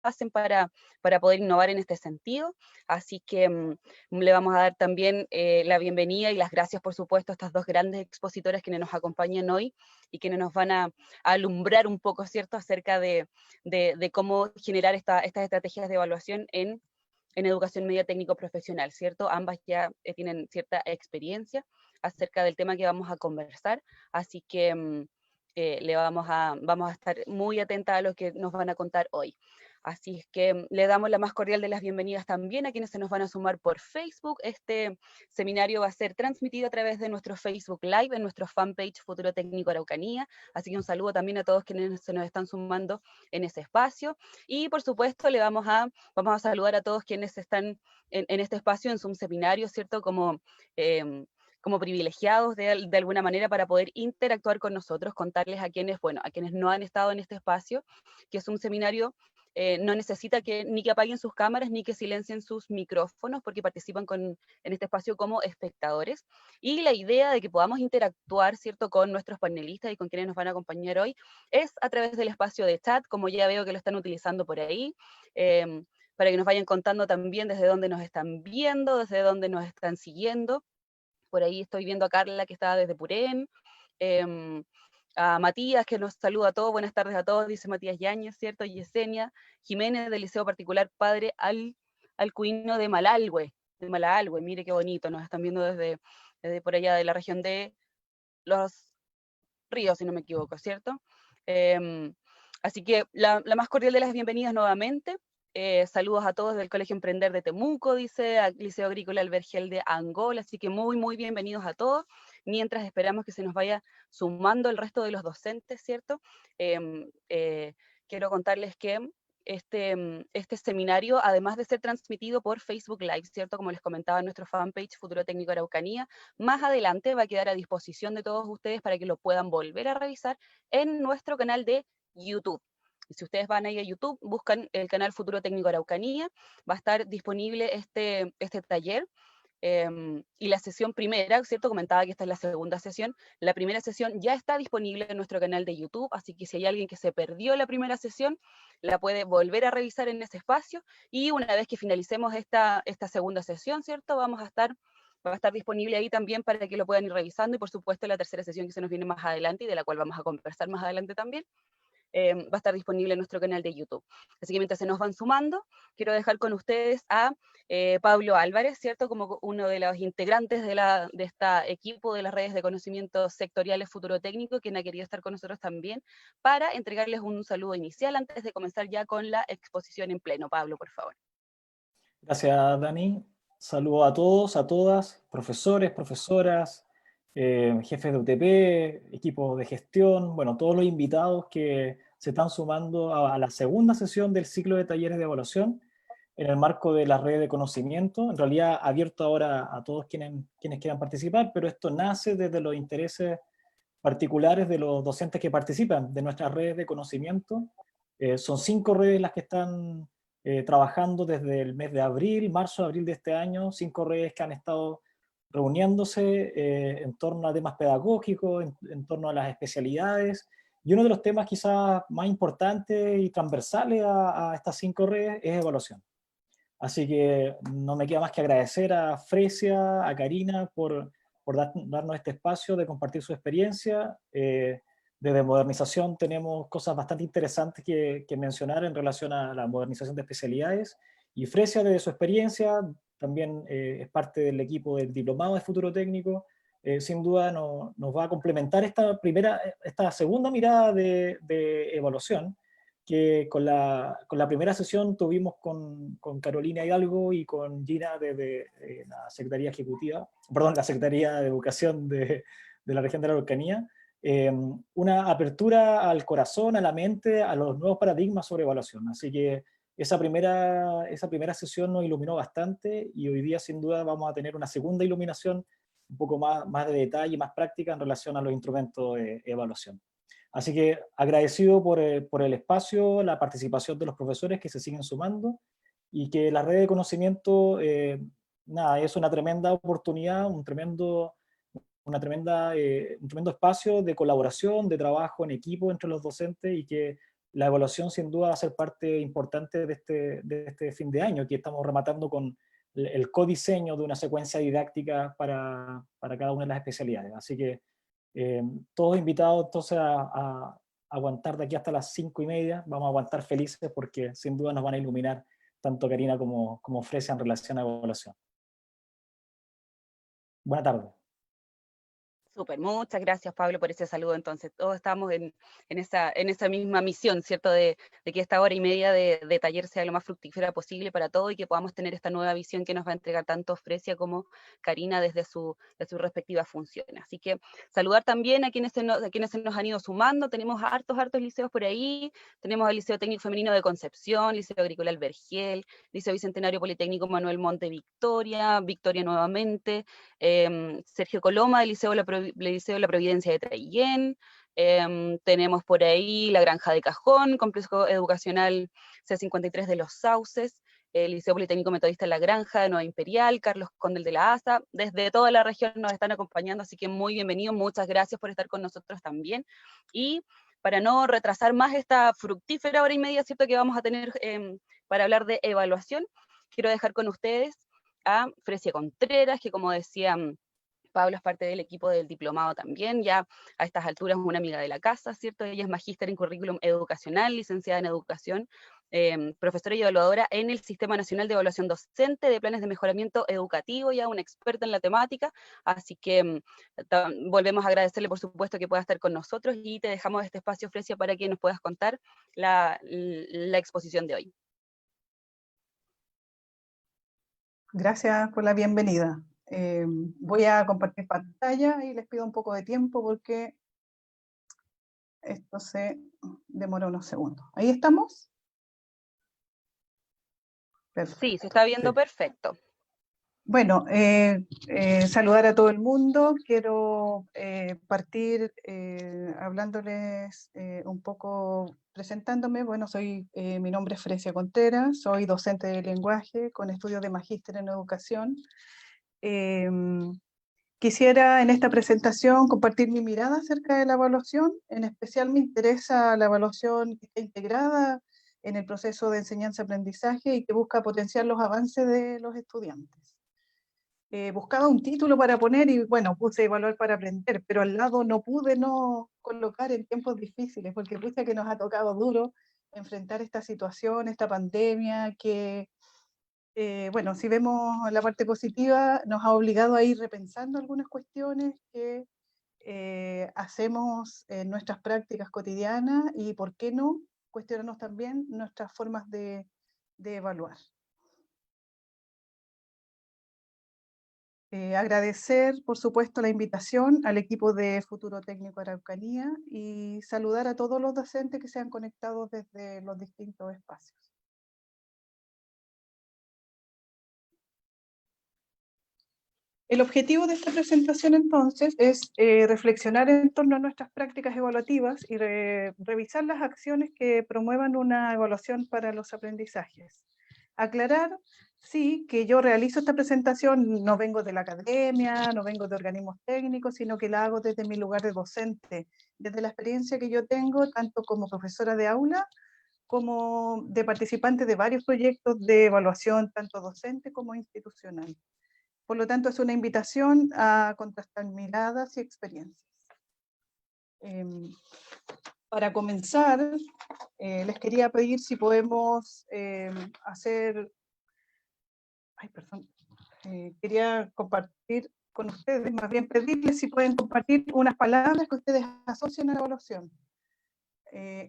hacen para poder innovar en este sentido. Así que le vamos a dar también la bienvenida y las gracias, por supuesto, a estas dos grandes expositoras que nos acompañan hoy y que nos van a alumbrar un poco, ¿cierto?, acerca de cómo generar estas estrategias de evaluación en educación media técnico profesional, ¿cierto? Ambas ya tienen cierta experiencia acerca del tema que vamos a conversar, así que vamos a estar muy atentas a lo que nos van a contar hoy. Así es que le damos la más cordial de las bienvenidas también a quienes se nos van a sumar por Facebook. Este seminario va a ser transmitido a través de nuestro Facebook Live, en nuestro fanpage Futuro Técnico Araucanía, así que un saludo también a todos quienes se nos están sumando en ese espacio. Y por supuesto vamos a saludar a todos quienes están en este espacio, en Zoom seminario, ¿cierto? Como privilegiados de alguna manera para poder interactuar con nosotros, contarles a quienes no han estado en este espacio, que es un seminario no necesita ni que apaguen sus cámaras ni que silencien sus micrófonos porque participan en este espacio como espectadores. Y la idea de que podamos interactuar, ¿cierto?, con nuestros panelistas y con quienes nos van a acompañar hoy es a través del espacio de chat, como ya veo que lo están utilizando por ahí, para que nos vayan contando también desde dónde nos están viendo, desde dónde nos están siguiendo. Por ahí estoy viendo a Carla que está desde Purén, eh, a Matías que nos saluda a todos, buenas tardes a todos, dice Matías Yáñez, ¿cierto? Yesenia Jiménez del Liceo Particular Padre Alcuino de Malalhue, mire qué bonito, nos están viendo desde por allá de la región de Los Ríos, si no me equivoco, ¿cierto? Eh, Así que la más cordial de las bienvenidas nuevamente. Saludos a todos del Colegio Emprender de Temuco, dice, al Liceo Agrícola Albergel de Angola, así que muy, muy bienvenidos a todos, mientras esperamos que se nos vaya sumando el resto de los docentes, ¿cierto? Em, eh, Quiero contarles que este seminario, además de ser transmitido por Facebook Live, ¿cierto? Como les comentaba en nuestro fanpage Futuro Técnico Araucanía, más adelante va a quedar a disposición de todos ustedes para que lo puedan volver a revisar en nuestro canal de YouTube. Y si ustedes van ahí a YouTube, buscan el canal Futuro Técnico Araucanía, va a estar disponible este taller. Y la sesión primera, ¿cierto? Comentaba que esta es la segunda sesión. La primera sesión ya está disponible en nuestro canal de YouTube, así que si hay alguien que se perdió la primera sesión, la puede volver a revisar en ese espacio. Y una vez que finalicemos esta segunda sesión, ¿cierto? Va a estar disponible ahí también para que lo puedan ir revisando. Y por supuesto la tercera sesión que se nos viene más adelante y de la cual vamos a conversar más adelante también, va a estar disponible en nuestro canal de YouTube. Así que mientras se nos van sumando, quiero dejar con ustedes a Pablo Álvarez, ¿cierto? Como uno de los integrantes de este equipo de las redes de conocimientos sectoriales Futuro Técnico, quien ha querido estar con nosotros también, para entregarles un saludo inicial antes de comenzar ya con la exposición en pleno. Pablo, por favor. Gracias, Dani. Saludos a todos, a todas, profesores, profesoras, jefes de UTP, equipos de gestión, bueno, todos los invitados que se están sumando a la segunda sesión del ciclo de talleres de evaluación en el marco de la red de conocimiento, en realidad abierto ahora a todos quienes quieran participar, pero esto nace desde los intereses particulares de los docentes que participan de nuestras redes de conocimiento. Son 5 redes las que están trabajando desde el mes de abril, marzo-abril de este año, 5 redes que han estado reuniéndose en torno a temas pedagógicos, en torno a las especialidades, y uno de los temas quizás más importantes y transversales a estas 5 redes es evaluación. Así que no me queda más que agradecer a Fresia, a Karina por darnos este espacio de compartir su experiencia. Desde modernización tenemos cosas bastante interesantes que mencionar en relación a la modernización de especialidades. Y Fresia, desde su experiencia, también es parte del equipo del Diplomado de Futuro Técnico. Sin duda nos va a complementar esta segunda mirada de evaluación, que con la primera sesión tuvimos con Carolina Hidalgo y con Gina desde la Secretaría Ejecutiva, perdón, la Secretaría de Educación de la región de la Araucanía, una apertura al corazón, a la mente, a los nuevos paradigmas sobre evaluación. Así que esa primera sesión nos iluminó bastante y hoy día sin duda vamos a tener una segunda iluminación un poco más de detalle, más práctica en relación a los instrumentos de evaluación. Así que agradecido por el espacio, la participación de los profesores que se siguen sumando y que la red de conocimiento, nada, es una tremenda oportunidad, un tremendo espacio de colaboración, de trabajo en equipo entre los docentes y que la evaluación sin duda va a ser parte importante de este fin de año, que estamos rematando con el codiseño de una secuencia didáctica para cada una de las especialidades. Así que todos invitados entonces a aguantar de aquí hasta las 5:30, vamos a aguantar felices porque sin duda nos van a iluminar tanto Karina como Fresia en relación a evaluación. Buena tarde. Súper, muchas gracias Pablo por ese saludo. Entonces, todos estamos en esa misma misión, ¿cierto? De que esta hora y media de taller sea lo más fructífera posible para todos y que podamos tener esta nueva visión que nos va a entregar tanto Fresia como Karina desde sus respectivas funciones. Así que saludar también a quienes se nos han ido sumando. Tenemos hartos liceos por ahí. Tenemos el Liceo Técnico Femenino de Concepción, Liceo Agrícola Albergel, Liceo Bicentenario Politécnico Manuel Monte Victoria nuevamente, Sergio Coloma del Liceo de la Providencia de Traillén, tenemos por ahí la Granja de Cajón, Complejo Educacional C53 de Los Sauces, el Liceo Politécnico Metodista de la Granja de Nueva Imperial, Carlos Condel de la ASA, desde toda la región nos están acompañando, así que muy bienvenidos, muchas gracias por estar con nosotros también, y para no retrasar más esta fructífera hora y media, ¿cierto?, que vamos a tener para hablar de evaluación, quiero dejar con ustedes a Fresia Contreras, que como decía Pablo es parte del equipo del diplomado también, ya a estas alturas es una amiga de la casa, ¿cierto? Ella es magíster en currículum educacional, licenciada en educación, profesora y evaluadora en el Sistema Nacional de Evaluación Docente de Planes de Mejoramiento Educativo, ya una experta en la temática, así que volvemos a agradecerle por supuesto que pueda estar con nosotros y te dejamos este espacio, Fresia, para que nos puedas contar la exposición de hoy. Gracias por la bienvenida. Voy a compartir pantalla y les pido un poco de tiempo porque esto se demora unos segundos. ¿Ahí estamos? Perfecto. Sí, se está viendo perfecto. Bueno, saludar a todo el mundo. Quiero partir hablándoles un poco, presentándome. Bueno, mi nombre es Fresia Contreras, soy docente de lenguaje con estudios de magíster en educación. Quisiera en esta presentación compartir mi mirada acerca de la evaluación. En especial me interesa la evaluación que está integrada en el proceso de enseñanza-aprendizaje y que busca potenciar los avances de los estudiantes. Buscaba un título para poner y bueno, puse evaluar para aprender, pero al lado no pude no colocar en tiempos difíciles, porque puse que nos ha tocado duro enfrentar esta situación, esta pandemia que bueno, si vemos la parte positiva, nos ha obligado a ir repensando algunas cuestiones que hacemos en nuestras prácticas cotidianas y, ¿por qué no?, cuestionarnos también nuestras formas de evaluar. Agradecer, por supuesto, la invitación al equipo de Futuro Técnico Araucanía y saludar a todos los docentes que se han conectado desde los distintos espacios. El objetivo de esta presentación, entonces, es reflexionar en torno a nuestras prácticas evaluativas y revisar las acciones que promuevan una evaluación para los aprendizajes. Aclarar, sí, que yo realizo esta presentación, no vengo de la academia, no vengo de organismos técnicos, sino que la hago desde mi lugar de docente, desde la experiencia que yo tengo, tanto como profesora de aula, como de participante de varios proyectos de evaluación, tanto docente como institucional. Por lo tanto, es una invitación a contrastar miradas y experiencias. Para comenzar, les quería pedir si podemos hacer... Ay, perdón. Quería compartir con ustedes, más bien pedirles si pueden compartir unas palabras que ustedes asocian a la evaluación.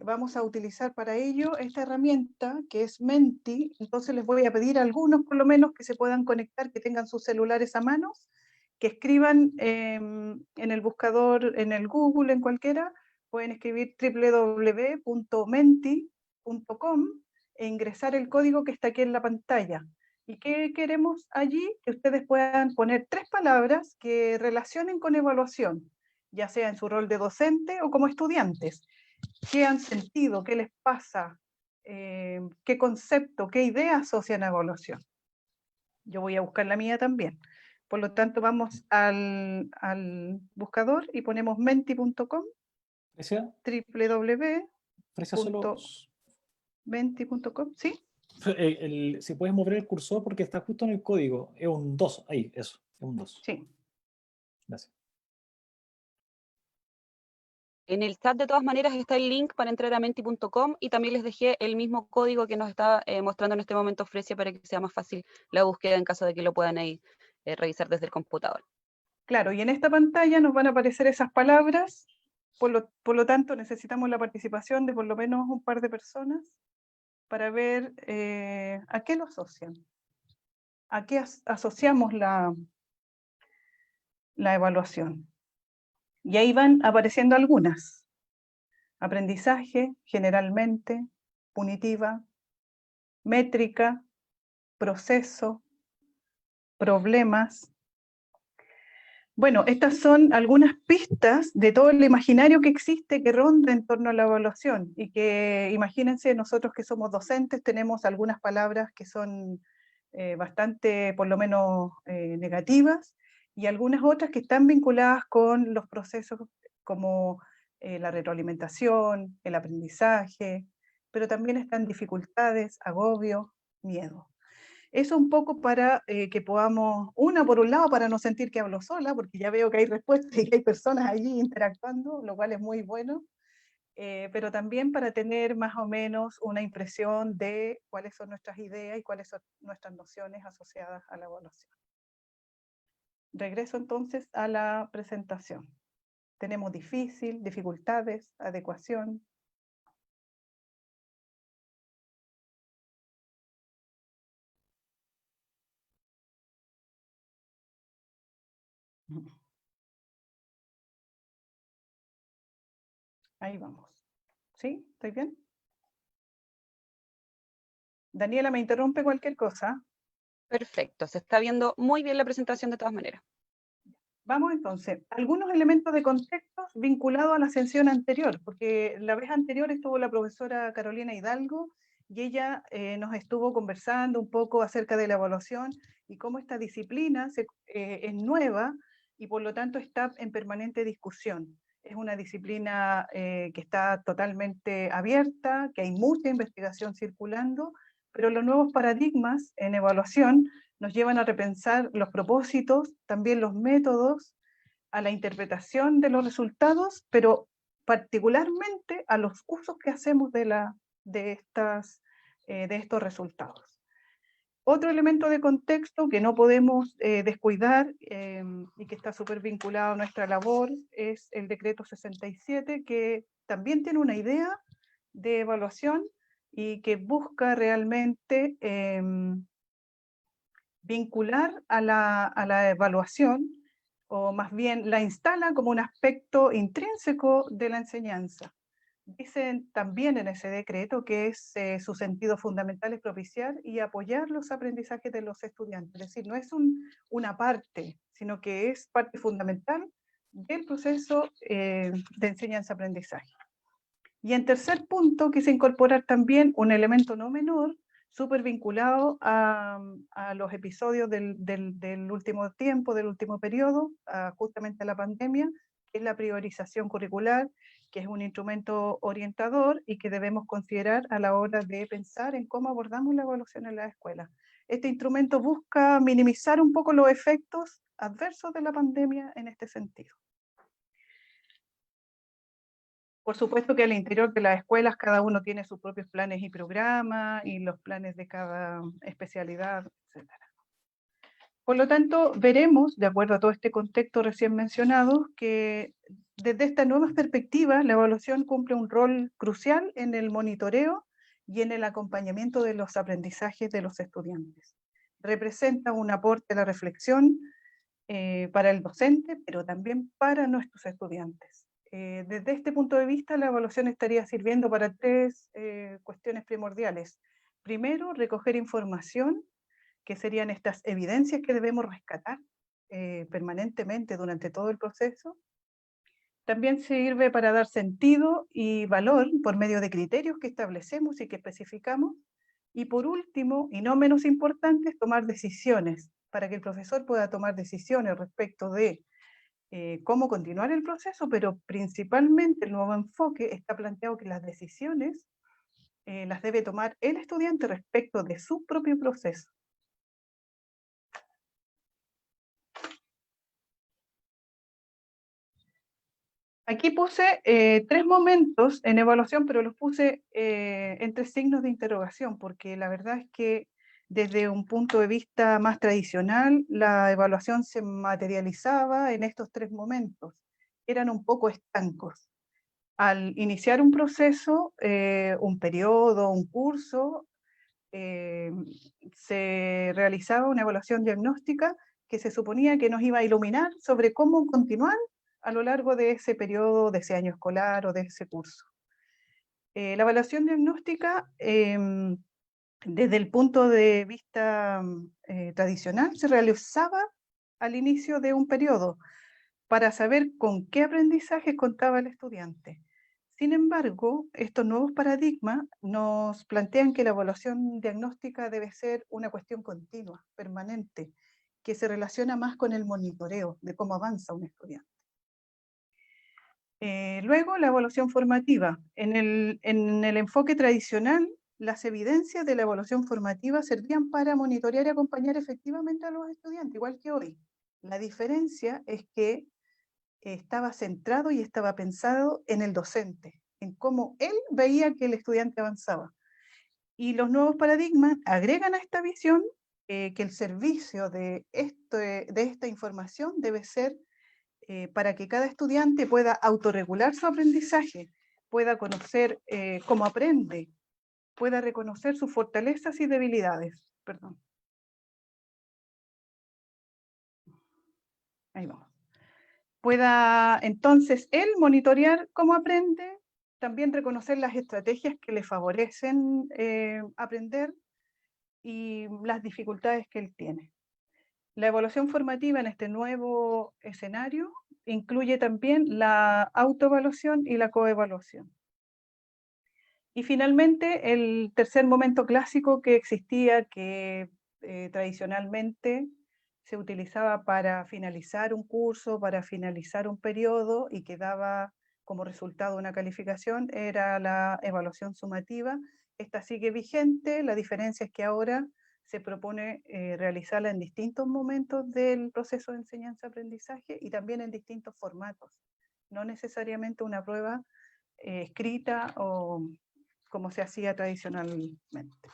Vamos a utilizar para ello esta herramienta que es Menti, entonces les voy a pedir a algunos por lo menos que se puedan conectar, que tengan sus celulares a mano, que escriban en el buscador, en el Google, en cualquiera, pueden escribir www.menti.com e ingresar el código que está aquí en la pantalla. ¿Y qué queremos allí? Que ustedes puedan poner 3 palabras que relacionen con evaluación, ya sea en su rol de docente o como estudiantes. ¿Qué han sentido? ¿Qué les pasa? ¿Qué concepto, qué idea asocian a evaluación? Yo voy a buscar la mía también. Por lo tanto, vamos al buscador y ponemos menti.com, ¿Fresia? www. Fresia solo... Menti.com, ¿sí? Si puedes mover el cursor porque está justo en el código. Es un 2, ahí, eso, es un 2. Sí. Gracias. En el chat de todas maneras está el link para entrar a menti.com y también les dejé el mismo código que nos está mostrando en este momento Fresia para que sea más fácil la búsqueda en caso de que lo puedan ahí revisar desde el computador. Claro, y en esta pantalla nos van a aparecer esas palabras, por lo tanto necesitamos la participación de por lo menos un par de personas para ver a qué lo asocian, a qué asociamos la evaluación. Y ahí van apareciendo algunas. Aprendizaje, generalmente, punitiva, métrica, proceso, problemas. Bueno, estas son algunas pistas de todo el imaginario que existe que ronda en torno a la evaluación y que, imagínense, nosotros que somos docentes tenemos algunas palabras que son bastante, por lo menos, negativas y algunas otras que están vinculadas con los procesos como la retroalimentación, el aprendizaje, pero también están dificultades, agobio, miedo. Eso un poco para que podamos, por un lado, para no sentir que hablo sola, porque ya veo que hay respuestas y que hay personas allí interactuando, lo cual es muy bueno, pero también para tener más o menos una impresión de cuáles son nuestras ideas y cuáles son nuestras nociones asociadas a la evaluación. Regreso entonces a la presentación. Tenemos difícil, dificultades, adecuación. Ahí vamos. ¿Sí? ¿Estoy bien? Daniela, ¿me interrumpe cualquier cosa? Perfecto, se está viendo muy bien la presentación de todas maneras. Vamos entonces, algunos elementos de contexto vinculados a la sesión anterior, porque la vez anterior estuvo la profesora Carolina Hidalgo y ella nos estuvo conversando un poco acerca de la evaluación y cómo esta disciplina es nueva y por lo tanto está en permanente discusión. Es una disciplina que está totalmente abierta, que hay mucha investigación circulando, pero los nuevos paradigmas en evaluación nos llevan a repensar los propósitos, también los métodos, a la interpretación de los resultados, pero particularmente a los usos que hacemos de estos resultados. Otro elemento de contexto que no podemos descuidar y que está súper vinculado a nuestra labor es el decreto 67, que también tiene una idea de evaluación y que busca realmente vincular a la evaluación, o más bien la instala como un aspecto intrínseco de la enseñanza. Dicen también en ese decreto que es su sentido fundamental es propiciar y apoyar los aprendizajes de los estudiantes. Es decir, no es una parte, sino que es parte fundamental del proceso de enseñanza-aprendizaje. Y en tercer punto, quise incorporar también un elemento no menor, súper vinculado a los episodios del último tiempo, del último periodo, justamente a la pandemia, que es la priorización curricular, que es un instrumento orientador y que debemos considerar a la hora de pensar en cómo abordamos la evaluación en la escuela. Este instrumento busca minimizar un poco los efectos adversos de la pandemia en este sentido. Por supuesto que al interior de las escuelas cada uno tiene sus propios planes y programas y los planes de cada especialidad, etc. Por lo tanto, veremos, de acuerdo a todo este contexto recién mencionado, que desde esta nueva perspectiva la evaluación cumple un rol crucial en el monitoreo y en el acompañamiento de los aprendizajes de los estudiantes. Representa un aporte a la reflexión para el docente, pero también para nuestros estudiantes. Desde este punto de vista, la evaluación estaría sirviendo para tres cuestiones primordiales. Primero, recoger información, que serían estas evidencias que debemos rescatar permanentemente durante todo el proceso. También sirve para dar sentido y valor por medio de criterios que establecemos y que especificamos. Y por último, y no menos importante, tomar decisiones, para que el profesor pueda tomar decisiones respecto de cómo continuar el proceso, pero principalmente el nuevo enfoque está planteado que las decisiones las debe tomar el estudiante respecto de su propio proceso. Aquí puse 3 momentos en evaluación, pero los puse entre signos de interrogación, porque la verdad es que desde un punto de vista más tradicional, la evaluación se materializaba en estos 3 momentos. Eran un poco estancos. Al iniciar un proceso, un periodo, un curso, se realizaba una evaluación diagnóstica que se suponía que nos iba a iluminar sobre cómo continuar a lo largo de ese periodo, de ese año escolar o de ese curso. La evaluación diagnóstica, desde el punto de vista tradicional, se realizaba al inicio de un periodo para saber con qué aprendizaje contaba el estudiante. Sin embargo, estos nuevos paradigmas nos plantean que la evaluación diagnóstica debe ser una cuestión continua, permanente, que se relaciona más con el monitoreo de cómo avanza un estudiante. Luego, la evaluación formativa. En el enfoque tradicional, las evidencias de la evaluación formativa servían para monitorear y acompañar efectivamente a los estudiantes, igual que hoy. La diferencia es que estaba centrado y estaba pensado en el docente, en cómo él veía que el estudiante avanzaba. Y los nuevos paradigmas agregan a esta visión que el servicio de esta información debe ser para que cada estudiante pueda autorregular su aprendizaje, pueda conocer cómo aprende, pueda reconocer sus fortalezas y debilidades. Perdón. Ahí vamos. Pueda entonces él monitorear cómo aprende, también reconocer las estrategias que le favorecen aprender y las dificultades que él tiene. La evaluación formativa en este nuevo escenario incluye también la autoevaluación y la coevaluación. Y finalmente, el tercer momento clásico que existía, que tradicionalmente se utilizaba para finalizar un curso, para finalizar un periodo y que daba como resultado una calificación, era la evaluación sumativa. Esta sigue vigente, la diferencia es que ahora se propone realizarla en distintos momentos del proceso de enseñanza-aprendizaje y también en distintos formatos, no necesariamente una prueba escrita o como se hacía tradicionalmente.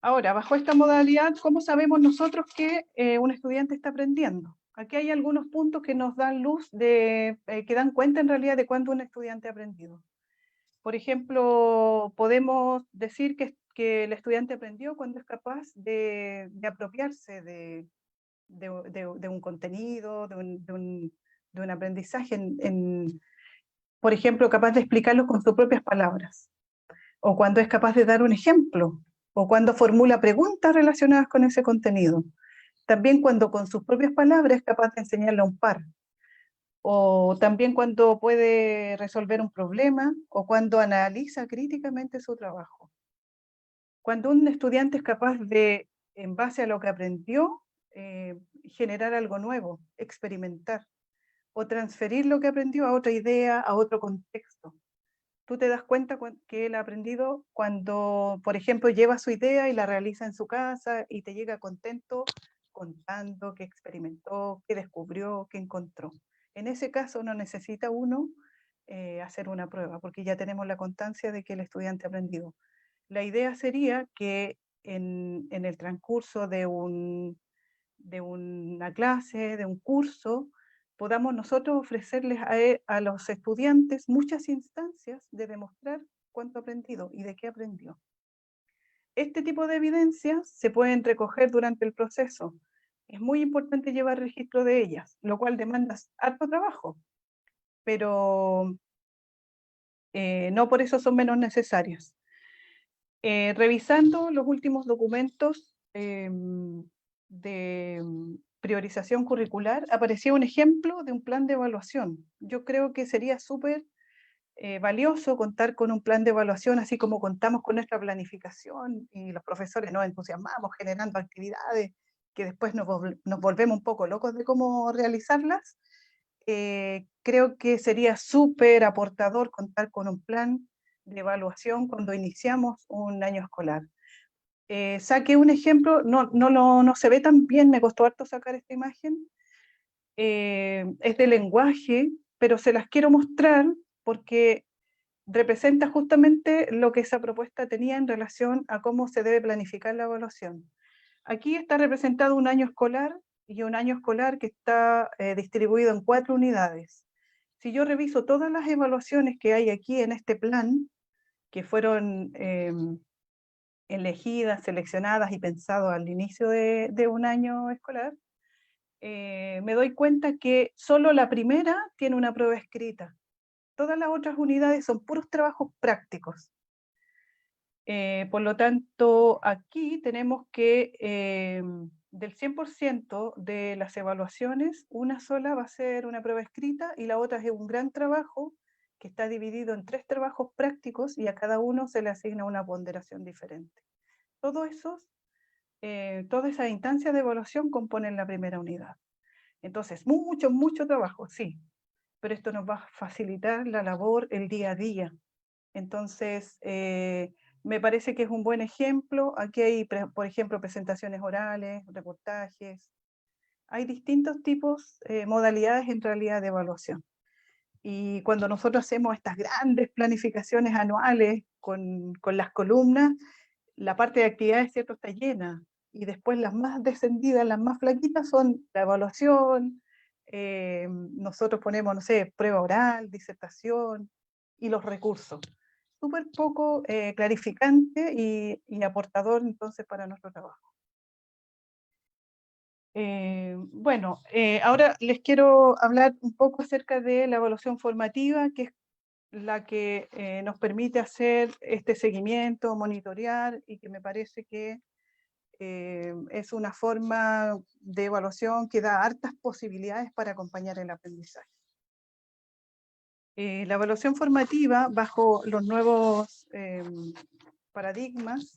Ahora, bajo esta modalidad, ¿cómo sabemos nosotros que un estudiante está aprendiendo? Aquí hay algunos puntos que nos dan luz, que dan cuenta en realidad de cuándo un estudiante ha aprendido. Por ejemplo, podemos decir que el estudiante aprendió cuando es capaz de apropiarse de un contenido, de un aprendizaje, por ejemplo, capaz de explicarlo con sus propias palabras, o cuando es capaz de dar un ejemplo, o cuando formula preguntas relacionadas con ese contenido. También cuando con sus propias palabras es capaz de enseñarle a un par, o también cuando puede resolver un problema, o cuando analiza críticamente su trabajo. Cuando un estudiante es capaz de, en base a lo que aprendió, generar algo nuevo, experimentar, o transferir lo que aprendió a otra idea, a otro contexto. Tú te das cuenta que él ha aprendido cuando, por ejemplo, lleva su idea y la realiza en su casa y te llega contento contando qué experimentó, qué descubrió, qué encontró. En ese caso no necesita uno hacer una prueba, porque ya tenemos la constancia de que el estudiante ha aprendido. La idea sería que en el transcurso de una clase, de un curso, podamos nosotros ofrecerles a los estudiantes muchas instancias de demostrar cuánto ha aprendido y de qué aprendió. Este tipo de evidencias se pueden recoger durante el proceso. Es muy importante llevar registro de ellas, lo cual demanda harto trabajo, pero no por eso son menos necesarias. Revisando los últimos documentos de priorización curricular, aparecía un ejemplo de un plan de evaluación. Yo creo que sería súper valioso contar con un plan de evaluación, así como contamos con nuestra planificación y los profesores nos entusiasmamos generando actividades que después nos volvemos un poco locos de cómo realizarlas, creo que sería súper aportador contar con un plan de evaluación cuando iniciamos un año escolar. Saqué un ejemplo, no se ve tan bien, me costó harto sacar esta imagen, es de lenguaje, pero se las quiero mostrar porque representa justamente lo que esa propuesta tenía en relación a cómo se debe planificar la evaluación. Aquí está representado un año escolar y un año escolar que está distribuido en 4 unidades. Si yo reviso todas las evaluaciones que hay aquí en este plan, que fueron elegidas, seleccionadas y pensadas al inicio de un año escolar, me doy cuenta que solo la primera tiene una prueba escrita. Todas las otras unidades son puros trabajos prácticos. Por lo tanto, aquí tenemos que del 100% de las evaluaciones, una sola va a ser una prueba escrita y la otra es un gran trabajo que está dividido en 3 trabajos prácticos y a cada uno se le asigna una ponderación diferente. Todas esas instancias de evaluación componen la primera unidad. Entonces, mucho trabajo, sí, pero esto nos va a facilitar la labor el día a día. Entonces, me parece que es un buen ejemplo. Aquí hay, por ejemplo, presentaciones orales, reportajes. Hay distintos tipos, modalidades en realidad de evaluación. Y cuando nosotros hacemos estas grandes planificaciones anuales con las columnas, la parte de actividades, ¿cierto?, está llena. Y después las más descendidas, las más flaquitas son la evaluación, nosotros ponemos, no sé, prueba oral, disertación y los recursos. Súper poco clarificante y aportador entonces para nuestro trabajo. Bueno, ahora les quiero hablar un poco acerca de la evaluación formativa, que es la que nos permite hacer este seguimiento, monitorear, y que me parece que es una forma de evaluación que da hartas posibilidades para acompañar el aprendizaje. La evaluación formativa, bajo los nuevos paradigmas,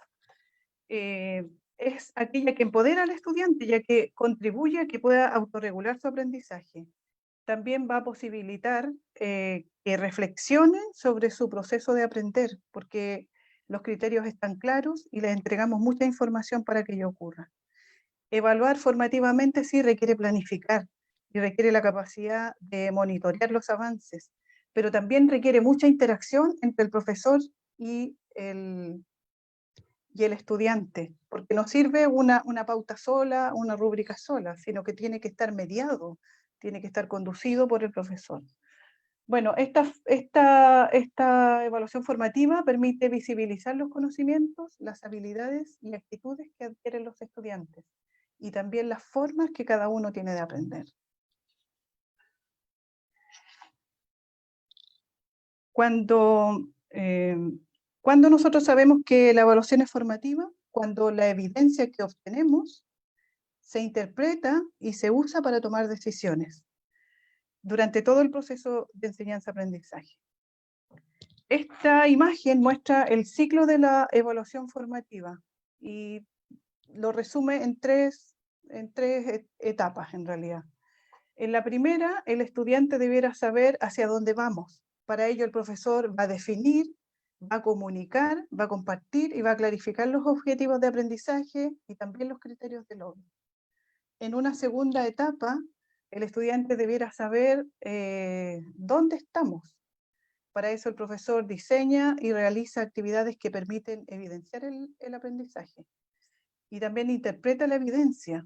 es aquella que empodera al estudiante, ya que contribuye a que pueda autorregular su aprendizaje. También va a posibilitar que reflexionen sobre su proceso de aprender, porque los criterios están claros y les entregamos mucha información para que ello ocurra. Evaluar formativamente sí requiere planificar y requiere la capacidad de monitorear los avances, pero también requiere mucha interacción entre el profesor y el estudiante, porque no sirve una pauta sola, una rúbrica sola, sino que tiene que estar mediado, tiene que estar conducido por el profesor. Bueno, esta evaluación formativa permite visibilizar los conocimientos, las habilidades y actitudes que adquieren los estudiantes, y también las formas que cada uno tiene de aprender. Cuando nosotros sabemos que la evaluación es formativa, cuando la evidencia que obtenemos se interpreta y se usa para tomar decisiones durante todo el proceso de enseñanza-aprendizaje. Esta imagen muestra el ciclo de la evaluación formativa y lo resume en tres etapas en realidad. En la primera, el estudiante debiera saber hacia dónde vamos. Para ello el profesor va a definir, va a comunicar, va a compartir y va a clarificar los objetivos de aprendizaje y también los criterios de logro. En una segunda etapa, el estudiante debiera saber dónde estamos. Para eso el profesor diseña y realiza actividades que permiten evidenciar el aprendizaje. Y también interpreta la evidencia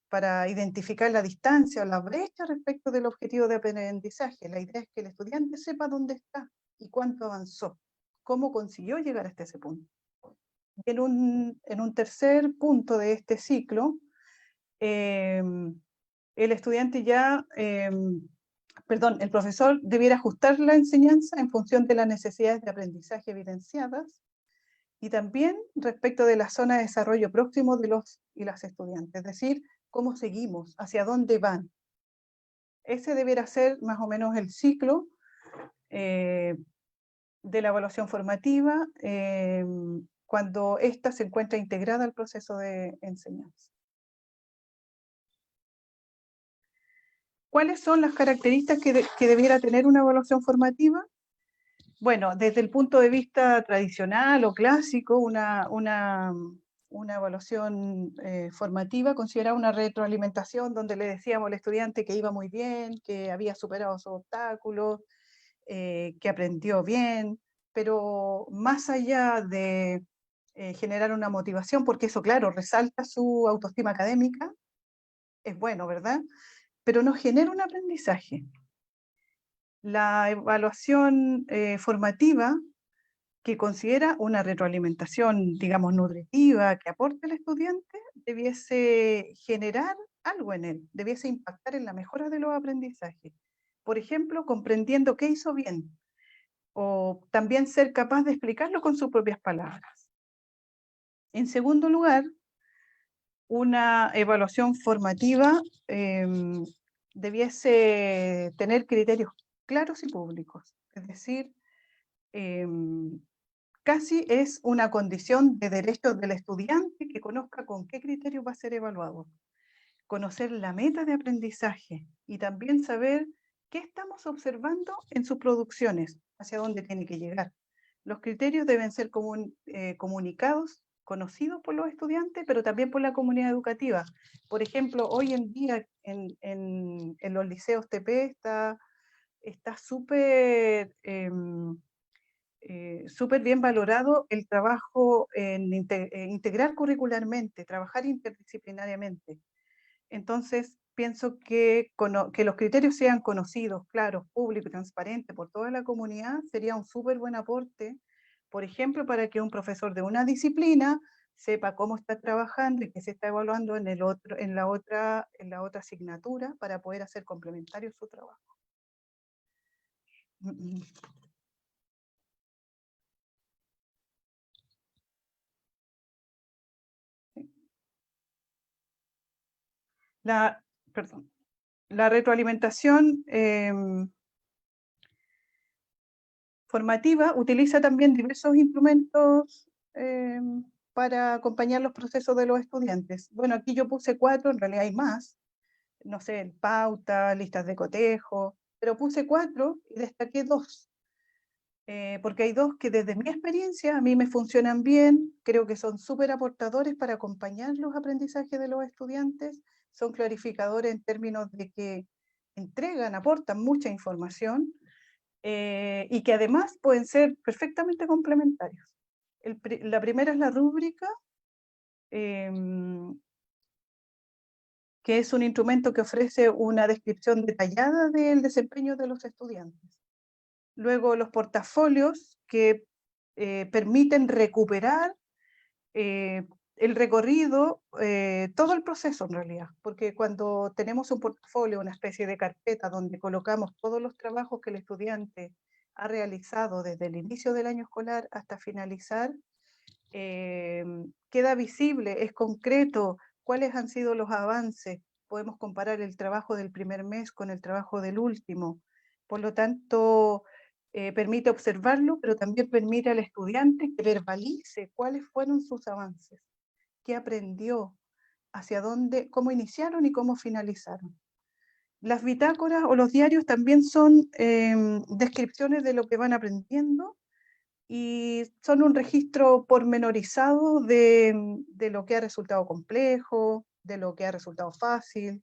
para identificar la distancia o la brecha respecto del objetivo de aprendizaje. La idea es que el estudiante sepa dónde está y cuánto avanzó, cómo consiguió llegar hasta ese punto. En un tercer punto de este ciclo, el estudiante el profesor debiera ajustar la enseñanza en función de las necesidades de aprendizaje evidenciadas y también respecto de la zona de desarrollo próximo de los y las estudiantes, es decir, cómo seguimos, hacia dónde van. Ese debiera ser más o menos el ciclo de la evaluación formativa cuando ésta se encuentra integrada al proceso de enseñanza. ¿Cuáles son las características que debiera tener una evaluación formativa? Bueno, desde el punto de vista tradicional o clásico, una evaluación formativa considera una retroalimentación donde le decíamos al estudiante que iba muy bien, que había superado sus obstáculos, que aprendió bien, pero más allá de generar una motivación, porque eso, claro, resalta su autoestima académica, es bueno, ¿verdad? Pero no genera un aprendizaje. La evaluación formativa que considera una retroalimentación, digamos, nutritiva, que aporte al estudiante, debiese generar algo en él, debiese impactar en la mejora de los aprendizajes. Por ejemplo, comprendiendo qué hizo bien, o también ser capaz de explicarlo con sus propias palabras. En segundo lugar, una evaluación formativa debiese tener criterios claros y públicos, es decir, casi es una condición de derechos del estudiante que conozca con qué criterio va a ser evaluado. Conocer la meta de aprendizaje y también saber qué estamos observando en sus producciones, hacia dónde tiene que llegar. Los criterios deben ser comunicados, conocidos por los estudiantes, pero también por la comunidad educativa. Por ejemplo, hoy en día en los liceos TP está súper súper bien valorado el trabajo en integrar curricularmente, trabajar interdisciplinariamente. Entonces, pienso que los criterios sean conocidos, claros, públicos y transparentes por toda la comunidad sería un súper buen aporte, por ejemplo, para que un profesor de una disciplina sepa cómo está trabajando y qué se está evaluando en la otra asignatura para poder hacer complementario su trabajo. La retroalimentación formativa utiliza también diversos instrumentos para acompañar los procesos de los estudiantes. Bueno, aquí yo puse 4, en realidad hay más. No sé, pauta, listas de cotejo, pero puse 4 y destaqué 2. Porque hay 2 que desde mi experiencia a mí me funcionan bien, creo que son súper aportadores para acompañar los aprendizajes de los estudiantes, son clarificadores en términos de que entregan, aportan mucha información y que además pueden ser perfectamente complementarios. La primera es la rúbrica, que es un instrumento que ofrece una descripción detallada del desempeño de los estudiantes. Luego los portafolios que permiten recuperar el recorrido, todo el proceso en realidad, porque cuando tenemos un portafolio, una especie de carpeta donde colocamos todos los trabajos que el estudiante ha realizado desde el inicio del año escolar hasta finalizar, queda visible, es concreto cuáles han sido los avances, podemos comparar el trabajo del primer mes con el trabajo del último, por lo tanto permite observarlo, pero también permite al estudiante que verbalice cuáles fueron sus avances, qué aprendió, hacia dónde, cómo iniciaron y cómo finalizaron. Las bitácoras o los diarios también son descripciones de lo que van aprendiendo y son un registro pormenorizado de lo que ha resultado complejo, de lo que ha resultado fácil,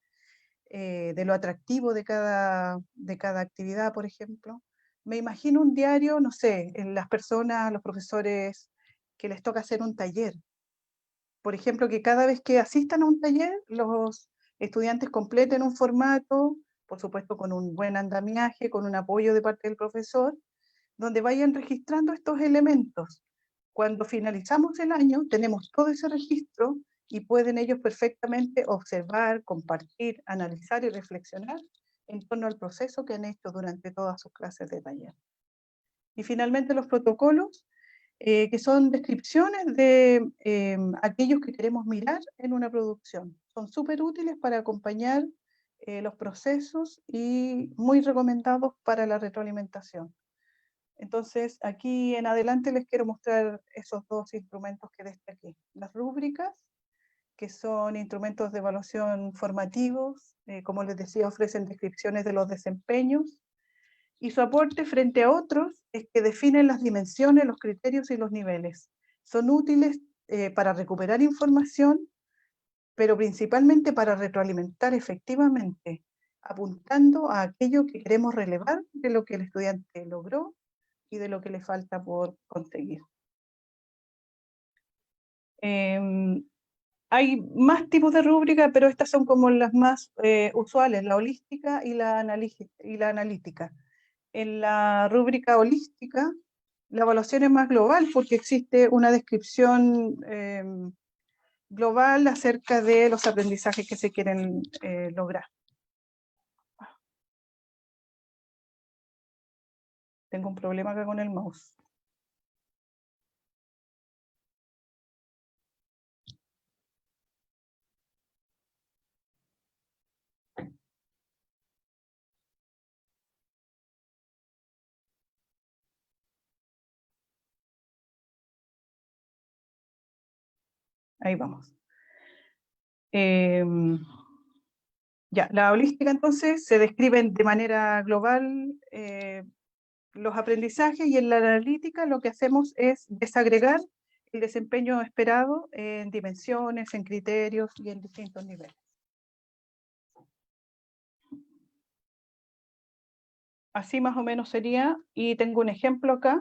de lo atractivo de cada actividad, por ejemplo. Me imagino un diario, no sé, en las personas, los profesores que les toca hacer un taller. Por ejemplo, que cada vez que asistan a un taller, los estudiantes completen un formato, por supuesto con un buen andamiaje, con un apoyo de parte del profesor, donde vayan registrando estos elementos. Cuando finalizamos el año, tenemos todo ese registro y pueden ellos perfectamente observar, compartir, analizar y reflexionar en torno al proceso que han hecho durante todas sus clases de taller. Y finalmente los protocolos, que son descripciones de aquellos que queremos mirar en una producción. Son súper útiles para acompañar los procesos y muy recomendados para la retroalimentación. Entonces, aquí en adelante les quiero mostrar esos 2 instrumentos que destaqué. Las rúbricas que son instrumentos de evaluación formativos, como les decía, ofrecen descripciones de los desempeños, y su aporte frente a otros es que definen las dimensiones, los criterios y los niveles. Son útiles para recuperar información, pero principalmente para retroalimentar efectivamente, apuntando a aquello que queremos relevar de lo que el estudiante logró y de lo que le falta por conseguir. Hay más tipos de rúbrica, pero estas son como las más usuales, la holística y la analítica. En la rúbrica holística, la evaluación es más global porque existe una descripción global acerca de los aprendizajes que se quieren lograr. Tengo un problema acá con el mouse. Ahí vamos. Ya, la holística entonces se describen de manera global los aprendizajes, y en la analítica lo que hacemos es desagregar el desempeño esperado en dimensiones, en criterios y en distintos niveles. Así más o menos sería, y tengo un ejemplo acá.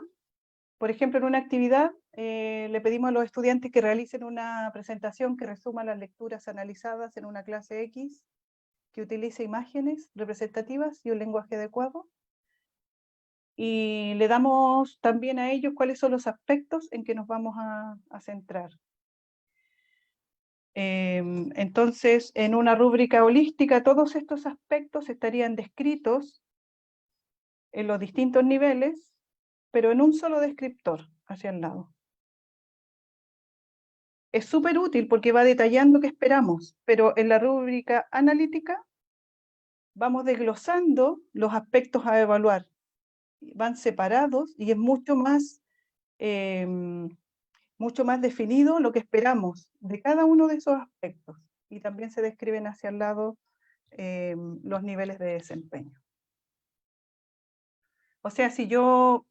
Por ejemplo, en una actividad le pedimos a los estudiantes que realicen una presentación que resuma las lecturas analizadas en una clase X, que utilice imágenes representativas y un lenguaje adecuado. Y le damos también a ellos cuáles son los aspectos en que nos vamos a centrar. Entonces, en una rúbrica holística, todos estos aspectos estarían descritos en los distintos niveles, pero en un solo descriptor hacia el lado. Es súper útil porque va detallando qué esperamos, pero en la rúbrica analítica vamos desglosando los aspectos a evaluar. Van separados y es mucho más definido lo que esperamos de cada uno de esos aspectos. Y también se describen hacia el lado los niveles de desempeño. O sea, si yo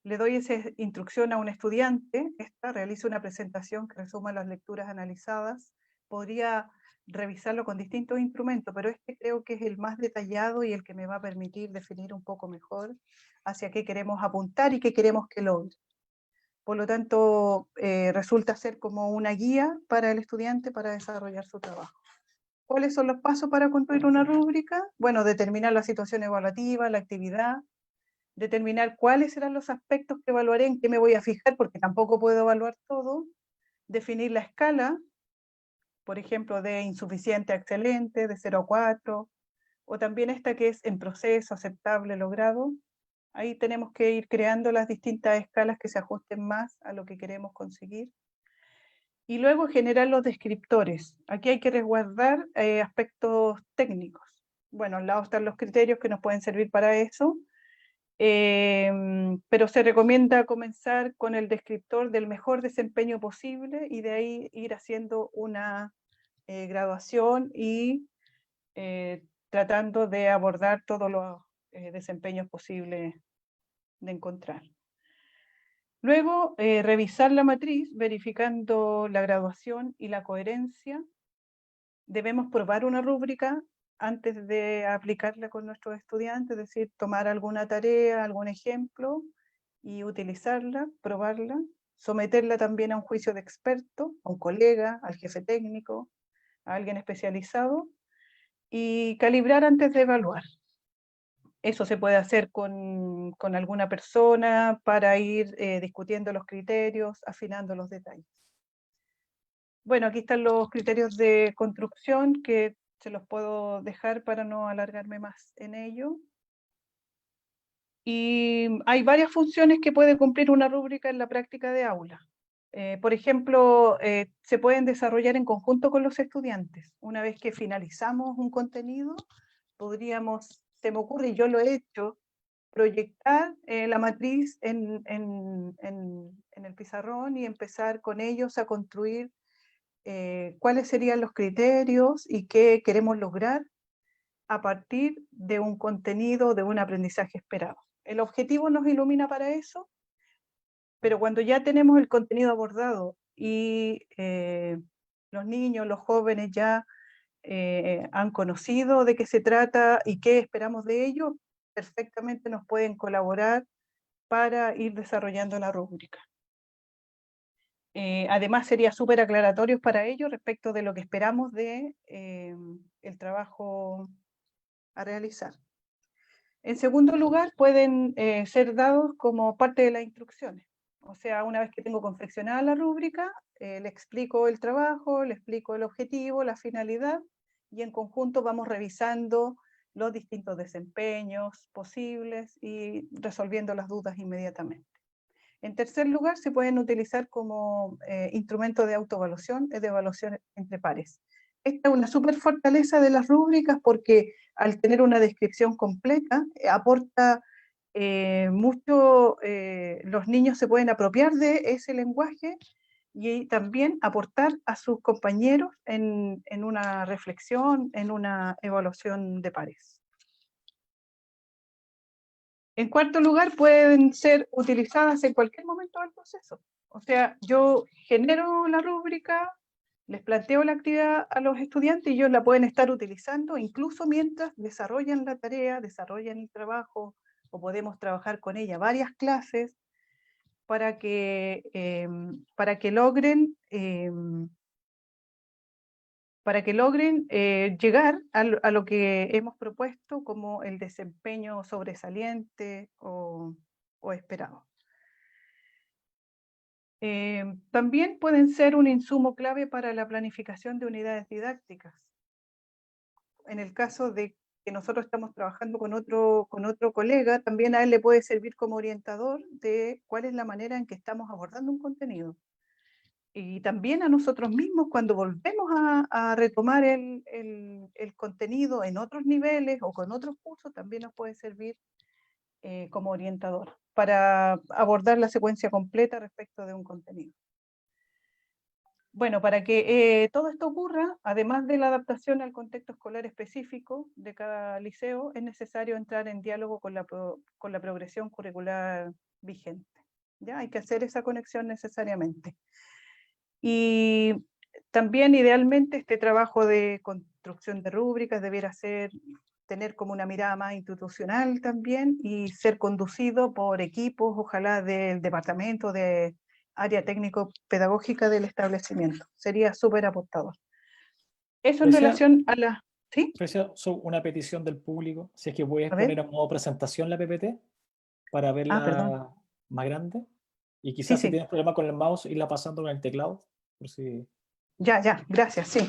le doy esa instrucción a un estudiante, realiza una presentación que resuma las lecturas analizadas, podría revisarlo con distintos instrumentos, pero creo que es el más detallado y el que me va a permitir definir un poco mejor hacia qué queremos apuntar y qué queremos que logre. Por lo tanto, resulta ser como una guía para el estudiante para desarrollar su trabajo. ¿Cuáles son los pasos para construir una rúbrica? Bueno, determinar la situación evaluativa, la actividad, determinar cuáles serán los aspectos que evaluaré, en qué me voy a fijar, porque tampoco puedo evaluar todo, definir la escala, por ejemplo, de insuficiente a excelente, de 0 a 4, o también esta que es en proceso, aceptable, logrado. Ahí tenemos que ir creando las distintas escalas que se ajusten más a lo que queremos conseguir. Y luego generar los descriptores. Aquí hay que resguardar aspectos técnicos. Bueno, al lado están los criterios que nos pueden servir para eso, pero se recomienda comenzar con el descriptor del mejor desempeño posible y de ahí ir haciendo una graduación y tratando de abordar todos los desempeños posibles de encontrar. Luego, revisar la matriz, verificando la graduación y la coherencia. Debemos probar una rúbrica antes de aplicarla con nuestros estudiantes, es decir, tomar alguna tarea, algún ejemplo y utilizarla, probarla, someterla también a un juicio de experto, a un colega, al jefe técnico, a alguien especializado, y calibrar antes de evaluar. Eso se puede hacer con alguna persona para ir discutiendo los criterios, afinando los detalles. Bueno, aquí están los criterios de construcción que se los puedo dejar para no alargarme más en ello. Y hay varias funciones que puede cumplir una rúbrica en la práctica de aula. Por ejemplo, se pueden desarrollar en conjunto con los estudiantes. Una vez que finalizamos un contenido, podríamos, se me ocurre, y yo lo he hecho, proyectar la matriz en el pizarrón y empezar con ellos a construir cuáles serían los criterios y qué queremos lograr a partir de un contenido, de un aprendizaje esperado. El objetivo nos ilumina para eso, pero cuando ya tenemos el contenido abordado y los niños, los jóvenes ya han conocido de qué se trata y qué esperamos de ellos, perfectamente nos pueden colaborar para ir desarrollando la rúbrica. Además sería súper aclaratorio para ellos respecto de lo que esperamos de el trabajo a realizar. En segundo lugar, pueden ser dados como parte de las instrucciones. O sea, una vez que tengo confeccionada la rúbrica, le explico el trabajo, le explico el objetivo, la finalidad, y en conjunto vamos revisando los distintos desempeños posibles y resolviendo las dudas inmediatamente. En tercer lugar, se pueden utilizar como instrumento de autoevaluación, de evaluación entre pares. Esta es una súper fortaleza de las rúbricas porque al tener una descripción completa, aporta mucho, los niños se pueden apropiar de ese lenguaje y también aportar a sus compañeros en una reflexión, en una evaluación de pares. En cuarto lugar, pueden ser utilizadas en cualquier momento del proceso. O sea, yo genero la rúbrica, les planteo la actividad a los estudiantes y ellos la pueden estar utilizando incluso mientras desarrollan la tarea, desarrollan el trabajo, o podemos trabajar con ella varias clases para que logren llegar a lo que hemos propuesto como el desempeño sobresaliente o esperado. También pueden ser un insumo clave para la planificación de unidades didácticas. En el caso de que nosotros estamos trabajando con otro colega, también a él le puede servir como orientador de cuál es la manera en que estamos abordando un contenido. Y también a nosotros mismos cuando volvemos a retomar el contenido en otros niveles o con otros cursos, también nos puede servir como orientador para abordar la secuencia completa respecto de un contenido. Bueno, para que todo esto ocurra, además de la adaptación al contexto escolar específico de cada liceo, es necesario entrar en diálogo con la progresión curricular vigente. ¿Ya? Hay que hacer esa conexión necesariamente. Y también idealmente este trabajo de construcción de rúbricas debiera tener como una mirada más institucional también y ser conducido por equipos, ojalá del departamento de área técnico-pedagógica del establecimiento. Sería súper aportador. Eso en relación a la... ¿Sí? Una petición del público, si es que puedes A ver. poner en modo presentación la PPT para verla más grande. Y quizás si tienes problema con el mouse, irla pasando con el teclado. Por si... Ya, gracias, sí.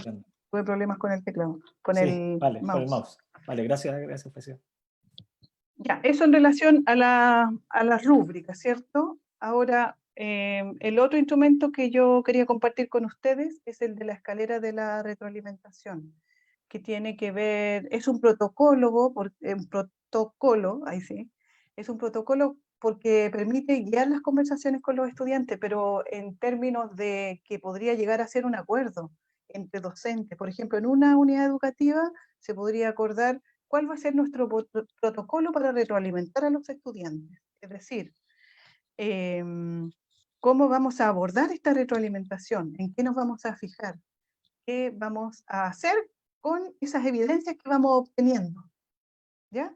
Tuve problemas con el teclado, con el mouse. Con el mouse. Vale, gracias, Patricia. Ya, eso en relación a las rúbricas, ¿cierto? Ahora, el otro instrumento que yo quería compartir con ustedes es el de la escalera de la retroalimentación, que tiene que ver, es un protocolo, ahí sí, es un protocolo porque permite guiar las conversaciones con los estudiantes, pero en términos de que podría llegar a ser un acuerdo entre docentes. Por ejemplo, en una unidad educativa se podría acordar cuál va a ser nuestro protocolo para retroalimentar a los estudiantes. Es decir, cómo vamos a abordar esta retroalimentación, en qué nos vamos a fijar, qué vamos a hacer con esas evidencias que vamos obteniendo. ¿Ya?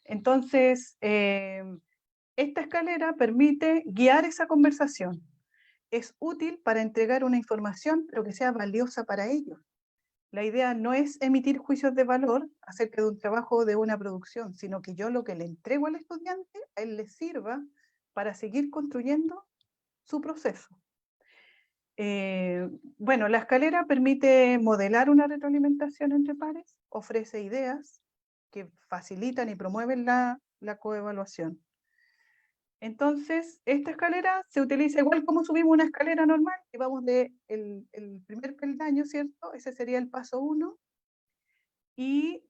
Entonces, esta escalera permite guiar esa conversación. Es útil para entregar una información, pero que sea valiosa para ellos. La idea no es emitir juicios de valor acerca de un trabajo o de una producción, sino que yo lo que le entrego al estudiante, a él le sirva para seguir construyendo su proceso. Bueno, la escalera permite modelar una retroalimentación entre pares, ofrece ideas que facilitan y promueven la coevaluación. Entonces, esta escalera se utiliza igual como subimos una escalera normal, que vamos del primer peldaño, ¿cierto? Ese sería el paso 1. Y,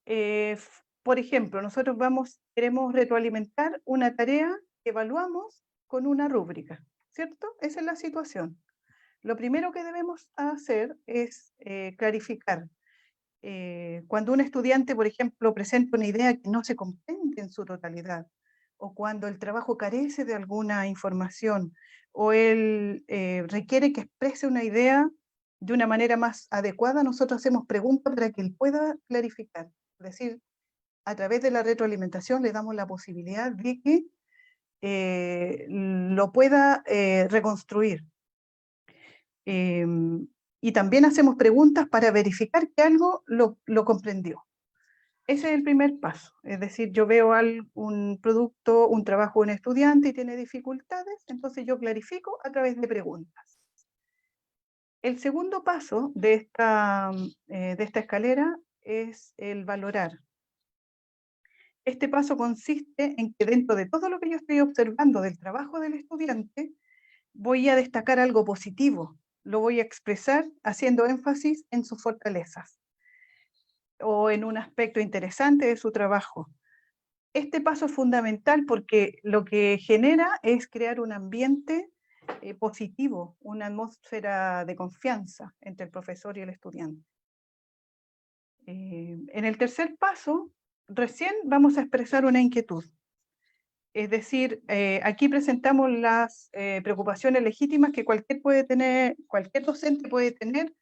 por ejemplo, nosotros queremos retroalimentar una tarea que evaluamos con una rúbrica, ¿cierto? Esa es la situación. Lo primero que debemos hacer es clarificar. Cuando un estudiante, por ejemplo, presenta una idea que no se comprende en su totalidad, o cuando el trabajo carece de alguna información, o él requiere que exprese una idea de una manera más adecuada, nosotros hacemos preguntas para que él pueda clarificar. Es decir, a través de la retroalimentación le damos la posibilidad de que lo pueda reconstruir. Y también hacemos preguntas para verificar que algo lo comprendió. Ese es el primer paso. Es decir, yo veo un producto, un trabajo de un estudiante y tiene dificultades, entonces yo clarifico a través de preguntas. El segundo paso de esta escalera es el valorar. Este paso consiste en que dentro de todo lo que yo estoy observando del trabajo del estudiante, voy a destacar algo positivo, lo voy a expresar haciendo énfasis en sus fortalezas o en un aspecto interesante de su trabajo. Este paso es fundamental porque lo que genera es crear un ambiente positivo, una atmósfera de confianza entre el profesor y el estudiante. En el tercer paso, recién vamos a expresar una inquietud. Es decir, aquí presentamos las preocupaciones legítimas que cualquier docente puede tener,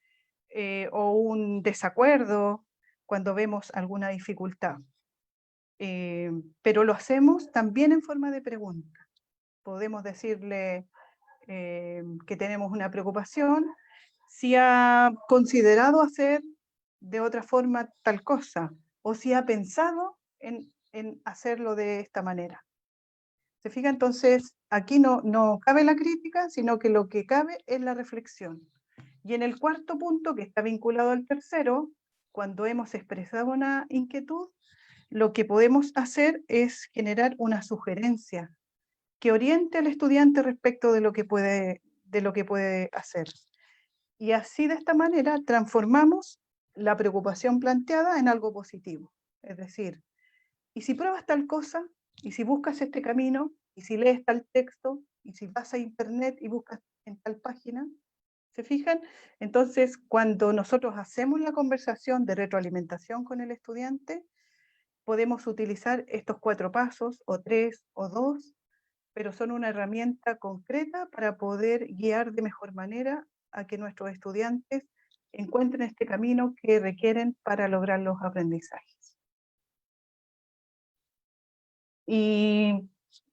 o un desacuerdo cuando vemos alguna dificultad. Pero lo hacemos también en forma de pregunta. Podemos decirle que tenemos una preocupación, si ha considerado hacer de otra forma tal cosa, o si ha pensado en hacerlo de esta manera. ¿Se fija? Entonces, aquí no cabe la crítica, sino que lo que cabe es la reflexión. Y en el cuarto punto, que está vinculado al tercero, cuando hemos expresado una inquietud, lo que podemos hacer es generar una sugerencia que oriente al estudiante respecto de lo que puede hacer. Y así, de esta manera, transformamos la preocupación planteada en algo positivo. Es decir, ¿y si pruebas tal cosa? ¿Y si buscas este camino? ¿Y si lees tal texto? ¿Y si vas a internet y buscas en tal página? ¿Se fijan? Entonces, cuando nosotros hacemos la conversación de retroalimentación con el estudiante, podemos utilizar estos 4 pasos, o 3, o 2, pero son una herramienta concreta para poder guiar de mejor manera a que nuestros estudiantes encuentren este camino que requieren para lograr los aprendizajes. Y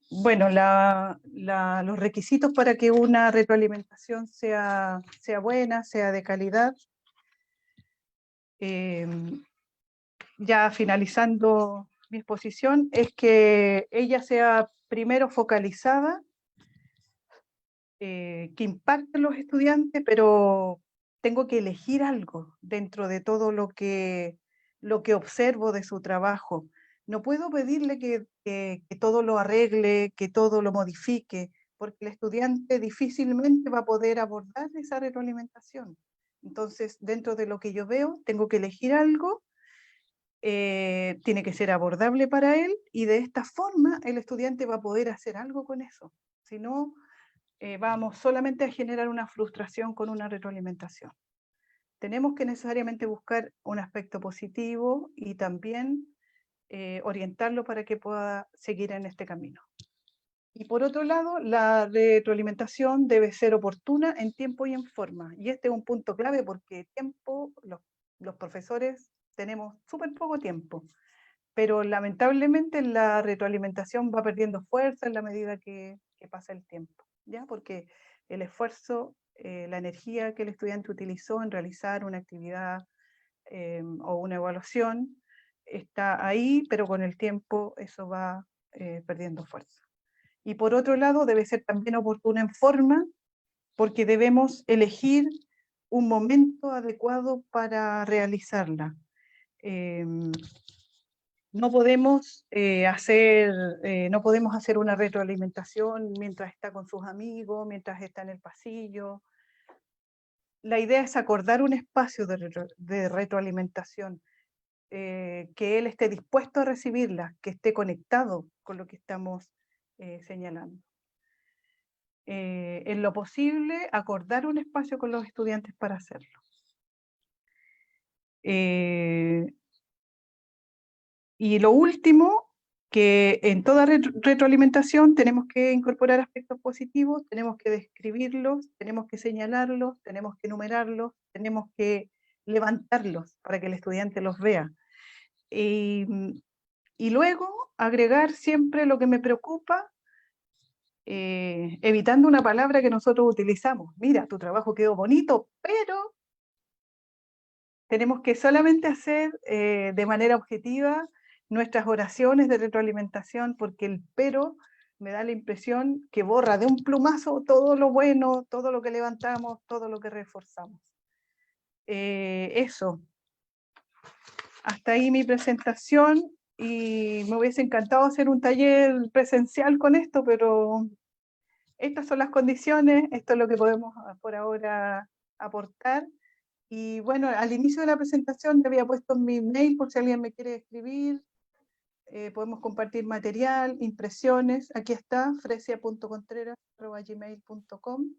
bueno, los requisitos para que una retroalimentación sea buena, sea de calidad, ya finalizando mi exposición, es que ella sea primero focalizada, que impacte a los estudiantes, pero tengo que elegir algo dentro de todo lo que observo de su trabajo. No puedo pedirle que todo lo arregle, que todo lo modifique, porque el estudiante difícilmente va a poder abordar esa retroalimentación. Entonces, dentro de lo que yo veo, tengo que elegir algo, tiene que ser abordable para él, y de esta forma el estudiante va a poder hacer algo con eso. Si no, vamos solamente a generar una frustración con una retroalimentación. Tenemos que necesariamente buscar un aspecto positivo y también orientarlo para que pueda seguir en este camino. Y por otro lado, la retroalimentación debe ser oportuna en tiempo y en forma. Y este es un punto clave porque los profesores tenemos súper poco tiempo, pero lamentablemente la retroalimentación va perdiendo fuerza en la medida que pasa el tiempo, ¿ya? Porque el esfuerzo, la energía que el estudiante utilizó en realizar una actividad o una evaluación está ahí, pero con el tiempo eso va perdiendo fuerza. Y por otro lado, debe ser también oportuna en forma, porque debemos elegir un momento adecuado para realizarla. No podemos hacer una retroalimentación mientras está con sus amigos, mientras está en el pasillo. La idea es acordar un espacio de retroalimentación, que él esté dispuesto a recibirla, que esté conectado con lo que estamos señalando. en lo posible, acordar un espacio con los estudiantes para hacerlo. Y lo último, que en toda retroalimentación tenemos que incorporar aspectos positivos, tenemos que describirlos, tenemos que señalarlos, tenemos que enumerarlos, tenemos que levantarlos para que el estudiante los vea. Y luego agregar siempre lo que me preocupa, evitando una palabra que nosotros utilizamos. Mira, tu trabajo quedó bonito, pero tenemos que solamente hacer de manera objetiva nuestras oraciones de retroalimentación, porque el pero me da la impresión que borra de un plumazo todo lo bueno, todo lo que levantamos, todo lo que reforzamos. Eso. Hasta ahí mi presentación, y me hubiese encantado hacer un taller presencial con esto, pero estas son las condiciones, esto es lo que podemos por ahora aportar. Y bueno, al inicio de la presentación ya había puesto mi mail por si alguien me quiere escribir. Podemos compartir material, impresiones. Aquí está, fresia.contreras@gmail.com.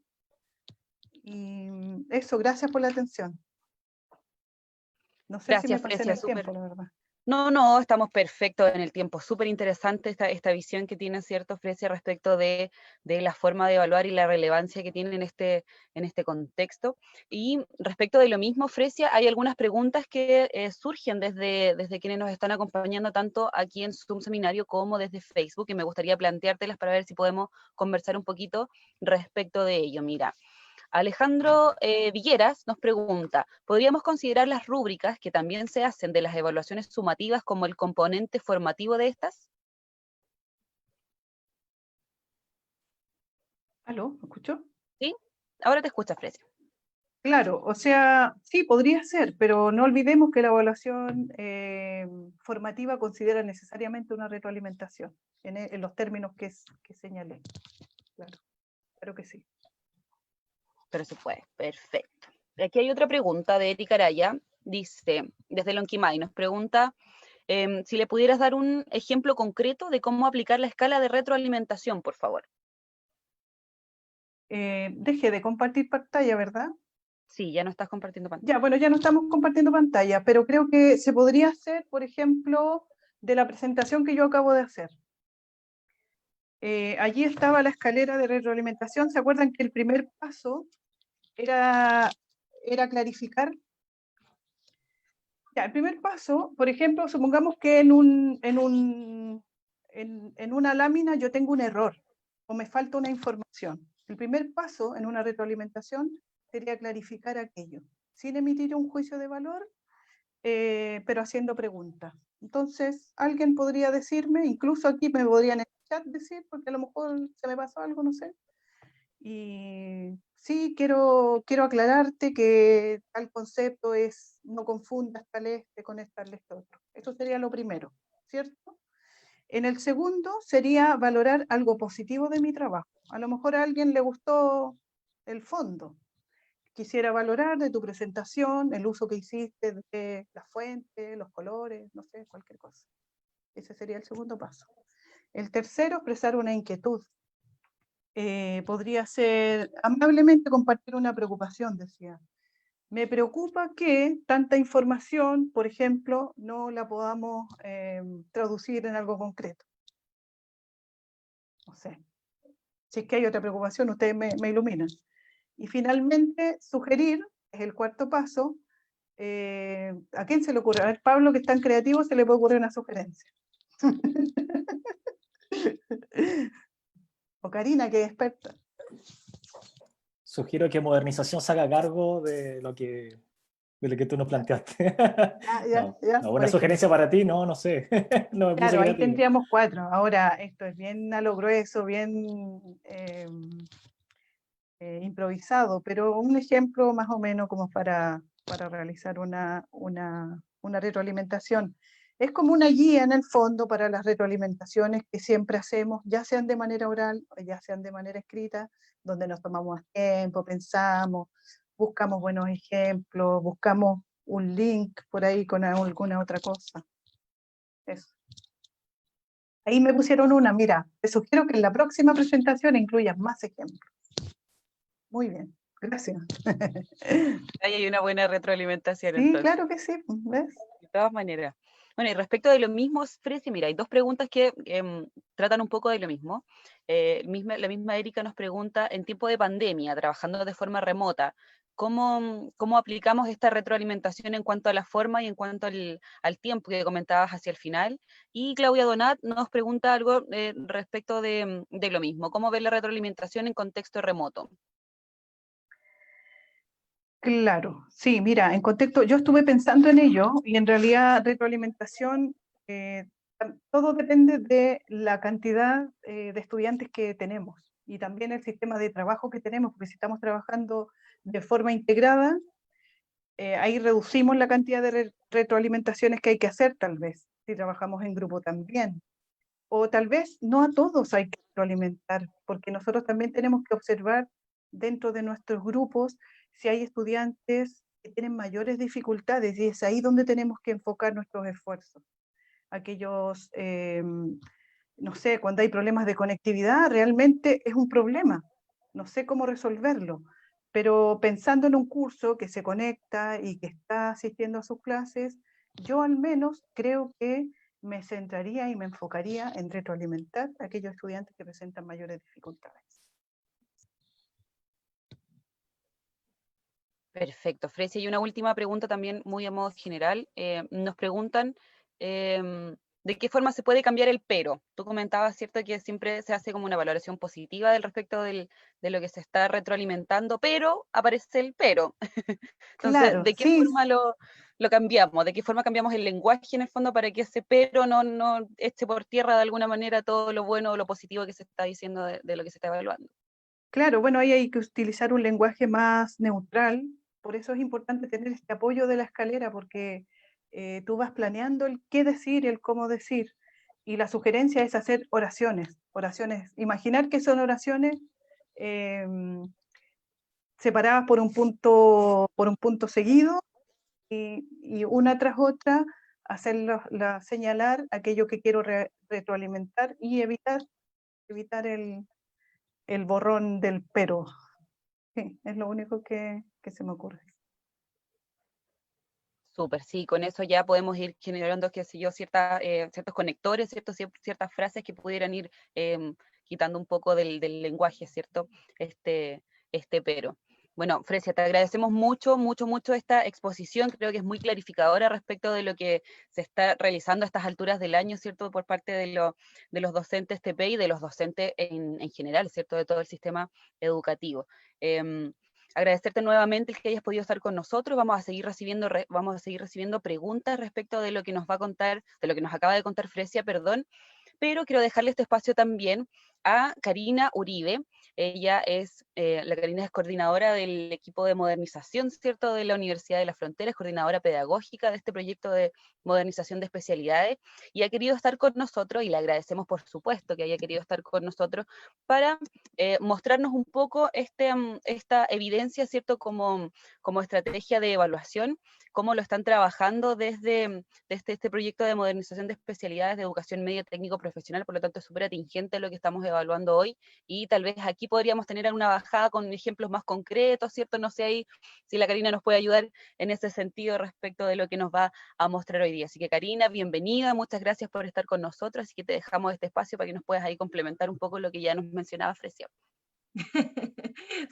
Y eso, gracias por la atención. No sé si me Gracias, pasé en Fresia, el súper. tiempo, la verdad. No, estamos perfectos en el tiempo. Súper interesante esta visión que tiene, ¿cierto, Fresia, respecto de la forma de evaluar y la relevancia que tiene en este contexto? Y respecto de lo mismo, Fresia, hay algunas preguntas que surgen desde quienes nos están acompañando, tanto aquí en Zoom Seminario como desde Facebook, y me gustaría planteártelas para ver si podemos conversar un poquito respecto de ello. Mira, Alejandro Villeras nos pregunta, ¿podríamos considerar las rúbricas que también se hacen de las evaluaciones sumativas como el componente formativo de estas? ¿Aló? ¿Me escuchó? ¿Sí? Ahora te escuchas, Fresia. Claro, o sea, sí, podría ser, pero no olvidemos que la evaluación formativa considera necesariamente una retroalimentación en los términos que señalé. Claro, creo que sí. Pero se puede, perfecto. Aquí hay otra pregunta de Erika Araya, dice, desde Lonquimay, nos pregunta si le pudieras dar un ejemplo concreto de cómo aplicar la escala de retroalimentación, por favor. Deje de compartir pantalla, ¿verdad? Sí, ya no estás compartiendo pantalla. Ya, bueno, ya no estamos compartiendo pantalla, pero creo que se podría hacer, por ejemplo, de la presentación que yo acabo de hacer. Allí estaba la escalera de retroalimentación. ¿Se acuerdan que el primer paso era clarificar? Ya, el primer paso, por ejemplo, supongamos que en una lámina yo tengo un error o me falta una información. El primer paso en una retroalimentación sería clarificar aquello, sin emitir un juicio de valor, pero haciendo preguntas. Entonces, alguien podría decirme, incluso aquí me podrían en el chat decir, porque a lo mejor se me pasó algo, no sé. Y sí, quiero aclararte que tal concepto es, no confundas tal este con tal este otro. Eso sería lo primero, ¿cierto? En el segundo sería valorar algo positivo de mi trabajo. A lo mejor a alguien le gustó el fondo. Quisiera valorar de tu presentación, el uso que hiciste de la fuente, los colores, no sé, cualquier cosa. Ese sería el segundo paso. El tercero, expresar una inquietud. Podría ser amablemente compartir una preocupación, decía. Me preocupa que tanta información, por ejemplo, no la podamos traducir en algo concreto. No sé. Si es que hay otra preocupación, ustedes me iluminan. Y finalmente, sugerir, es el cuarto paso. ¿A quién se le ocurre? A ver, Pablo, que es tan creativo, se le puede ocurrir una sugerencia. O Karina, que es experta. Sugiero que Modernización se haga cargo de lo que tú nos planteaste. No, buena sugerencia para ti, no sé. No me puse Claro, ahí creativo. tendríamos 4. Ahora, esto es bien a lo grueso, bien improvisado, pero un ejemplo más o menos como para realizar una retroalimentación. Es como una guía en el fondo para las retroalimentaciones que siempre hacemos, ya sean de manera oral o ya sean de manera escrita, donde nos tomamos más tiempo, pensamos, buscamos buenos ejemplos, buscamos un link por ahí con alguna otra cosa. Eso. Ahí me pusieron una, mira, te sugiero que en la próxima presentación incluyas más ejemplos. Muy bien, gracias. Ahí hay una buena retroalimentación Sí, entonces. claro que sí, ¿ves? De todas maneras. Bueno, y respecto de lo mismo, Frecia, mira, hay dos preguntas que tratan un poco de lo mismo. La misma Erika nos pregunta, en tiempo de pandemia, trabajando de forma remota, ¿cómo aplicamos esta retroalimentación en cuanto a la forma y en cuanto al tiempo que comentabas hacia el final? Y Claudia Donat nos pregunta algo respecto de lo mismo, ¿cómo ver la retroalimentación en contexto remoto? Claro, sí, mira, en contexto, yo estuve pensando en ello y en realidad retroalimentación, todo depende de la cantidad de estudiantes que tenemos y también el sistema de trabajo que tenemos, porque si estamos trabajando de forma integrada, ahí reducimos la cantidad de retroalimentaciones que hay que hacer tal vez, si trabajamos en grupo también. O tal vez no a todos hay que retroalimentar, porque nosotros también tenemos que observar dentro de nuestros grupos si hay estudiantes que tienen mayores dificultades y es ahí donde tenemos que enfocar nuestros esfuerzos. Aquellos, no sé, cuando hay problemas de conectividad, realmente es un problema. No sé cómo resolverlo, pero pensando en un curso que se conecta y que está asistiendo a sus clases, yo al menos creo que me centraría y me enfocaría en retroalimentar a aquellos estudiantes que presentan mayores dificultades. Perfecto, Frecia. Y una última pregunta también muy a modo general. Nos preguntan de qué forma se puede cambiar el pero. Tú comentabas, ¿cierto?, que siempre se hace como una valoración positiva del respecto de lo que se está retroalimentando, pero aparece el pero. Entonces, Claro, ¿de qué sí, forma lo cambiamos? ¿De qué forma cambiamos el lenguaje en el fondo para que ese pero no eche por tierra de alguna manera todo lo bueno o lo positivo que se está diciendo de lo que se está evaluando? claro, bueno, ahí hay que utilizar un lenguaje más neutral, por eso es importante tener este apoyo de la escalera, porque tú vas planeando el qué decir y el cómo decir, y la sugerencia es hacer oraciones, imaginar que son oraciones em, separadas por un punto seguido, y una tras otra señalar aquello que quiero retroalimentar y evitar el borrón del pero. Sí, es lo único que se me ocurre. Súper, sí, con eso ya podemos ir generando, qué sé yo, ciertos conectores, ciertas frases que pudieran ir quitando un poco del lenguaje, ¿cierto? Este pero. Bueno, Frecia, te agradecemos mucho, mucho, mucho esta exposición, creo que es muy clarificadora respecto de lo que se está realizando a estas alturas del año, ¿cierto? Por parte de los docentes TP y de los docentes en general, ¿cierto? De todo el sistema educativo. Agradecerte nuevamente el que hayas podido estar con nosotros. Vamos a seguir recibiendo preguntas respecto de lo que nos va a contar, de lo que nos acaba de contar Frecia, perdón, pero quiero dejarle este espacio también a Karina Uribe. La Karina es coordinadora del equipo de modernización, ¿cierto?, de la Universidad de las Fronteras, coordinadora pedagógica de este proyecto de modernización de especialidades, y ha querido estar con nosotros, y le agradecemos por supuesto que haya querido estar con nosotros, para mostrarnos un poco esta evidencia, ¿cierto?, como estrategia de evaluación, cómo lo están trabajando desde este proyecto de modernización de especialidades de educación media técnico profesional. Por lo tanto es súper atingente lo que estamos evaluando hoy, y tal vez aquí podríamos tener una bajada con ejemplos más concretos, ¿cierto? No sé ahí si la Karina nos puede ayudar en ese sentido respecto de lo que nos va a mostrar hoy día. Así que Karina, bienvenida, muchas gracias por estar con nosotros, así que te dejamos este espacio para que nos puedas ahí complementar un poco lo que ya nos mencionaba Frecia.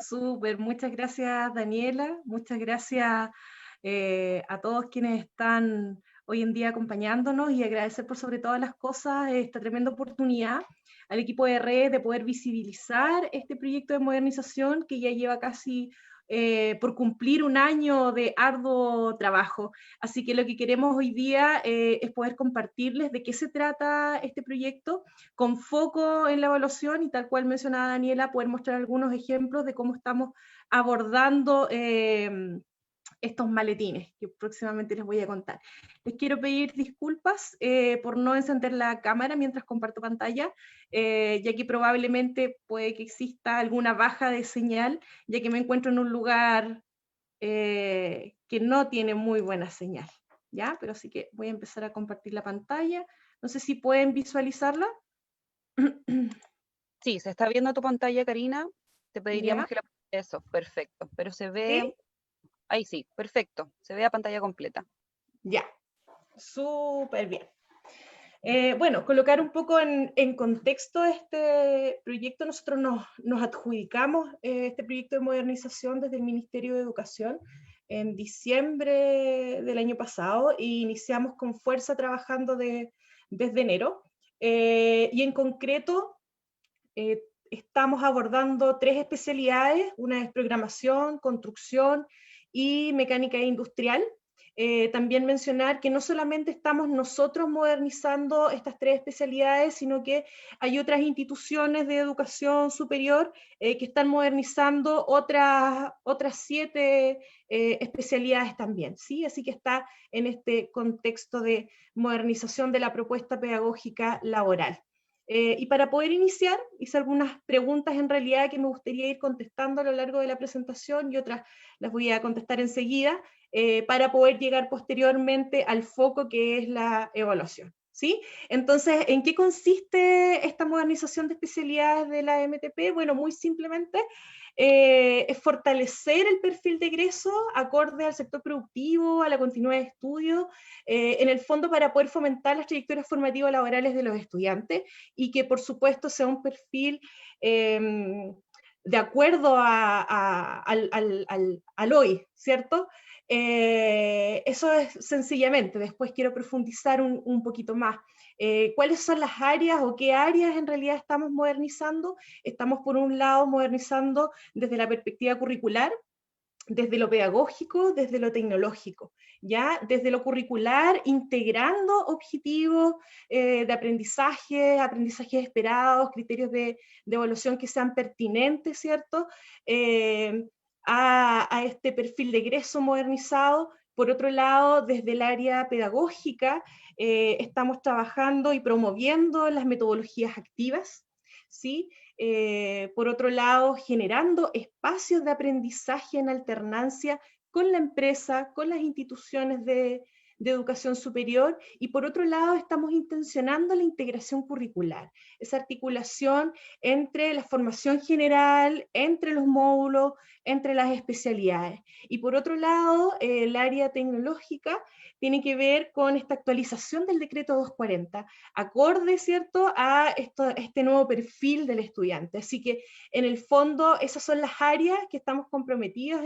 Súper, muchas gracias Daniela, muchas gracias a todos quienes están hoy en día acompañándonos, y agradecer por sobre todas las cosas esta tremenda oportunidad al equipo de red de poder visibilizar este proyecto de modernización que ya lleva casi por cumplir un año de arduo trabajo. Así que lo que queremos hoy día es poder compartirles de qué se trata este proyecto, con foco en la evaluación, y tal cual mencionaba Daniela, poder mostrar algunos ejemplos de cómo estamos abordando estos maletines que próximamente les voy a contar. Les quiero pedir disculpas por no encender la cámara mientras comparto pantalla, ya que probablemente puede que exista alguna baja de señal, ya que me encuentro en un lugar que no tiene muy buena señal, ¿ya? Pero así que voy a empezar a compartir la pantalla No sé si pueden visualizarla. Sí, se está viendo tu pantalla, Karina. Te pediríamos ¿Ya? que la... Eso, perfecto. Pero se ve... ¿Sí? Ahí sí, perfecto. Se ve a pantalla completa. Ya, súper bien. Bueno, colocar un poco en contexto este proyecto, nosotros nos adjudicamos este proyecto de modernización desde el Ministerio de Educación en diciembre del año pasado e iniciamos con fuerza trabajando desde enero. Y en concreto, estamos abordando 3 especialidades, una es programación, construcción y mecánica industrial. También mencionar que no solamente estamos nosotros modernizando estas 3 especialidades, sino que hay otras instituciones de educación superior que están modernizando otras 7 especialidades también, ¿sí? Así que está en este contexto de modernización de la propuesta pedagógica laboral. Y para poder iniciar, hice algunas preguntas en realidad que me gustaría ir contestando a lo largo de la presentación y otras las voy a contestar enseguida, para poder llegar posteriormente al foco que es la evaluación, ¿sí? Entonces, ¿en qué consiste esta modernización de especialidades de la MTP? Bueno, muy simplemente es fortalecer el perfil de egreso acorde al sector productivo, a la continuidad de estudio, en el fondo para poder fomentar las trayectorias formativas laborales de los estudiantes y que por supuesto sea un perfil de acuerdo al hoy, ¿cierto? Eso es sencillamente, después quiero profundizar un poquito más. ¿Cuáles son las áreas o qué áreas en realidad estamos modernizando? Estamos por un lado modernizando desde la perspectiva curricular, desde lo pedagógico, desde lo tecnológico, ¿ya? Desde lo curricular, integrando objetivos de aprendizaje, aprendizajes esperados, criterios de evaluación que sean pertinentes, ¿cierto? A este perfil de egreso modernizado. Por otro lado, desde el área pedagógica, estamos trabajando y promoviendo las metodologías activas, ¿sí? Por otro lado, generando espacios de aprendizaje en alternancia con la empresa, con las instituciones de educación superior, y por otro lado estamos intencionando la integración curricular, esa articulación entre la formación general, entre los módulos, entre las especialidades. Y por otro lado, el área tecnológica tiene que ver con esta actualización del decreto 240, acorde, ¿cierto?, a este nuevo perfil del estudiante. Así que, en el fondo, esas son las áreas que estamos comprometidos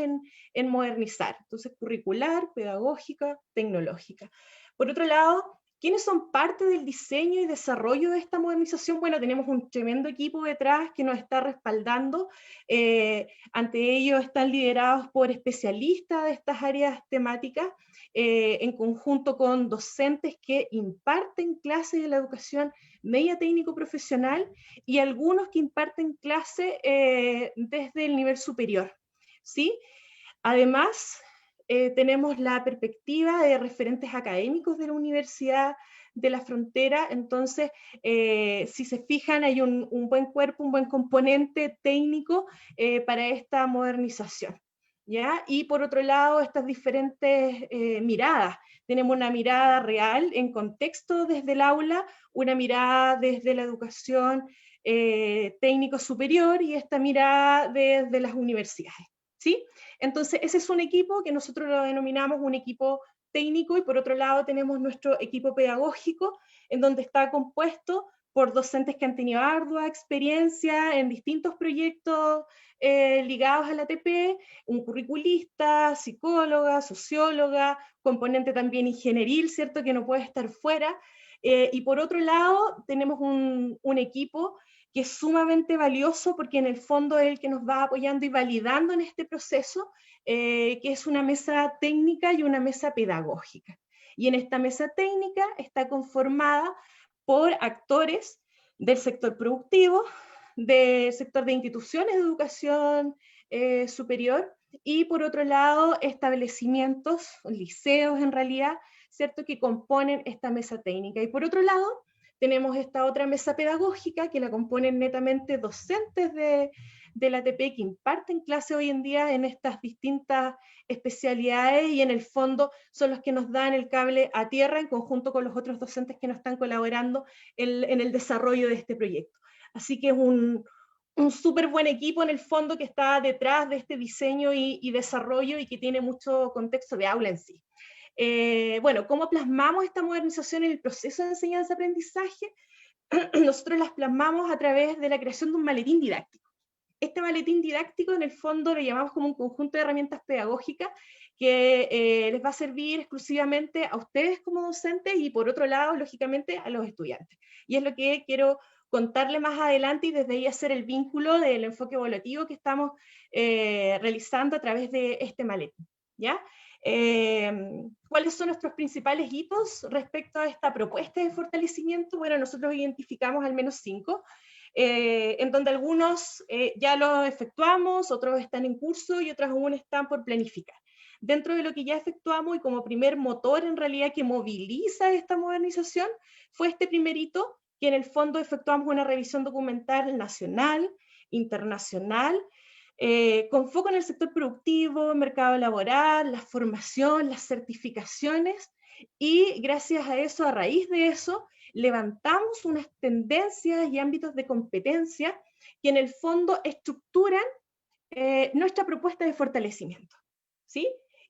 en modernizar. Entonces, curricular, pedagógica, tecnológica. Por otro lado, ¿quiénes son parte del diseño y desarrollo de esta modernización? Bueno, tenemos un tremendo equipo detrás que nos está respaldando. Ante ello están liderados por especialistas de estas áreas temáticas, en conjunto con docentes que imparten clases de la educación media técnico profesional y algunos que imparten clases desde el nivel superior, ¿sí? Además, tenemos la perspectiva de referentes académicos de la Universidad de la Frontera. Entonces, si se fijan, hay un buen cuerpo, un buen componente técnico para esta modernización, ¿ya? Y por otro lado, estas diferentes miradas. Tenemos una mirada real en contexto desde el aula, una mirada desde la educación técnico superior y esta mirada desde las universidades, ¿sí? Entonces, ese es un equipo que nosotros lo denominamos un equipo técnico, y por otro lado tenemos nuestro equipo pedagógico, en donde está compuesto por docentes que han tenido ardua experiencia en distintos proyectos ligados a la ATP, un curriculista, psicóloga, socióloga, componente también ingenieril, ¿cierto?, que no puede estar fuera. Y por otro lado, tenemos un equipo que es sumamente valioso porque en el fondo es el que nos va apoyando y validando en este proceso, que es una mesa técnica y una mesa pedagógica. Y en esta mesa técnica está conformada por actores del sector productivo, del sector de instituciones de educación superior, y por otro lado establecimientos, liceos en realidad, ¿cierto?, que componen esta mesa técnica. Y por otro lado tenemos esta otra mesa pedagógica que la componen netamente docentes de de la ATP que imparten clase hoy en día en estas distintas especialidades y en el fondo son los que nos dan el cable a tierra en conjunto con los otros docentes que nos están colaborando en el desarrollo de este proyecto. Así que es un súper buen equipo en el fondo que está detrás de este diseño y desarrollo y que tiene mucho contexto de aula en sí. Bueno, ¿cómo plasmamos esta modernización en el proceso de enseñanza-aprendizaje? Nosotros las plasmamos a través de la creación de un maletín didáctico. Este maletín didáctico en el fondo lo llamamos como un conjunto de herramientas pedagógicas que les va a servir exclusivamente a ustedes como docentes y por otro lado, lógicamente, a los estudiantes. Y es lo que quiero contarle más adelante y desde ahí hacer el vínculo del enfoque evaluativo que estamos realizando a través de este maletín, ¿ya? ¿Cuáles son nuestros principales hitos respecto a esta propuesta de fortalecimiento? Bueno, nosotros identificamos al menos 5, en donde algunos ya los efectuamos, otros están en curso y otros aún están por planificar. Dentro de lo que ya efectuamos y como primer motor en realidad que moviliza esta modernización, fue este primer hito, que en el fondo efectuamos una revisión documental nacional, internacional, con foco en el sector productivo, mercado laboral, la formación, las certificaciones, y gracias a eso, a raíz de eso, levantamos unas tendencias y ámbitos de competencia que en el fondo estructuran nuestra propuesta de fortalecimiento, ¿sí?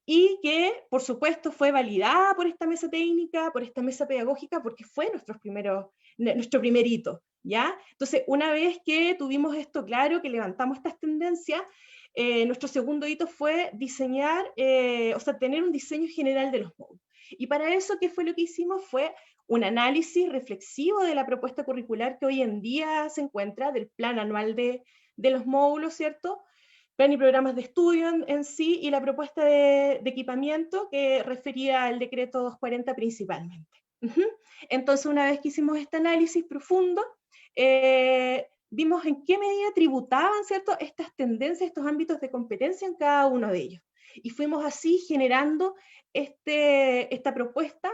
Y que, por supuesto, fue validada por esta mesa técnica, por esta mesa pedagógica, porque fue nuestro primer hito, ¿ya? Entonces, una vez que tuvimos esto claro, que levantamos estas tendencias, nuestro segundo hito fue diseñar, tener un diseño general de los módulos. Y para eso, ¿qué fue lo que hicimos? Fue un análisis reflexivo de la propuesta curricular que hoy en día se encuentra, del plan anual de los módulos, ¿cierto? Plan y programas de estudio en sí, y la propuesta de equipamiento que refería al decreto 240 principalmente. Entonces, una vez que hicimos este análisis profundo, vimos en qué medida tributaban, ¿cierto?, estas tendencias, estos ámbitos de competencia en cada uno de ellos. Y fuimos así generando esta propuesta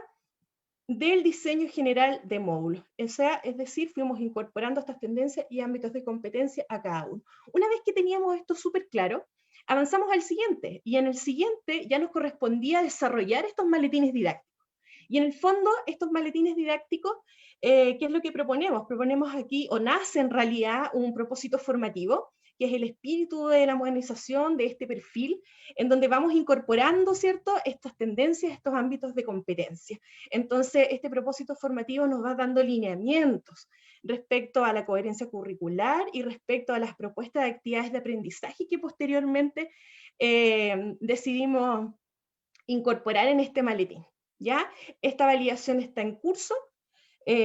del diseño general de módulos. Es decir, fuimos incorporando estas tendencias y ámbitos de competencia a cada uno. Una vez que teníamos esto súper claro, avanzamos al siguiente, y en el siguiente ya nos correspondía desarrollar estos maletines didácticos. Y en el fondo, estos maletines didácticos, ¿qué es lo que proponemos? Proponemos aquí, o nace en realidad, un propósito formativo, que es el espíritu de la modernización de este perfil, en donde vamos incorporando, ¿cierto?, estas tendencias, estos ámbitos de competencia. Entonces, este propósito formativo nos va dando lineamientos respecto a la coherencia curricular y respecto a las propuestas de actividades de aprendizaje que posteriormente decidimos incorporar en este maletín, ¿ya? Esta validación está en curso,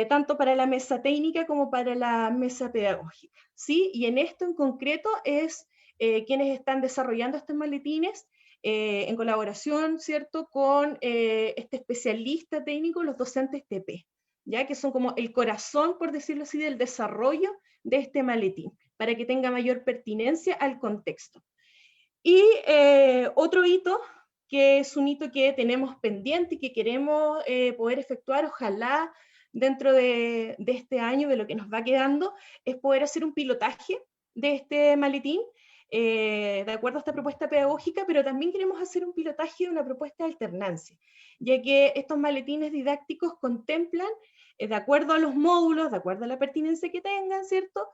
tanto para la mesa técnica como para la mesa pedagógica, ¿sí? Y en esto en concreto es quienes están desarrollando estos maletines en colaboración, ¿cierto?, con este especialista técnico, los docentes TP, ¿ya? Que son como el corazón, por decirlo así, del desarrollo de este maletín, para que tenga mayor pertinencia al contexto. Y otro hito, que es un hito que tenemos pendiente y que queremos poder efectuar, ojalá, dentro de este año, de lo que nos va quedando, es poder hacer un pilotaje de este maletín, de acuerdo a esta propuesta pedagógica, pero también queremos hacer un pilotaje de una propuesta de alternancia, ya que estos maletines didácticos contemplan, de acuerdo a los módulos, de acuerdo a la pertinencia que tengan, ¿cierto?,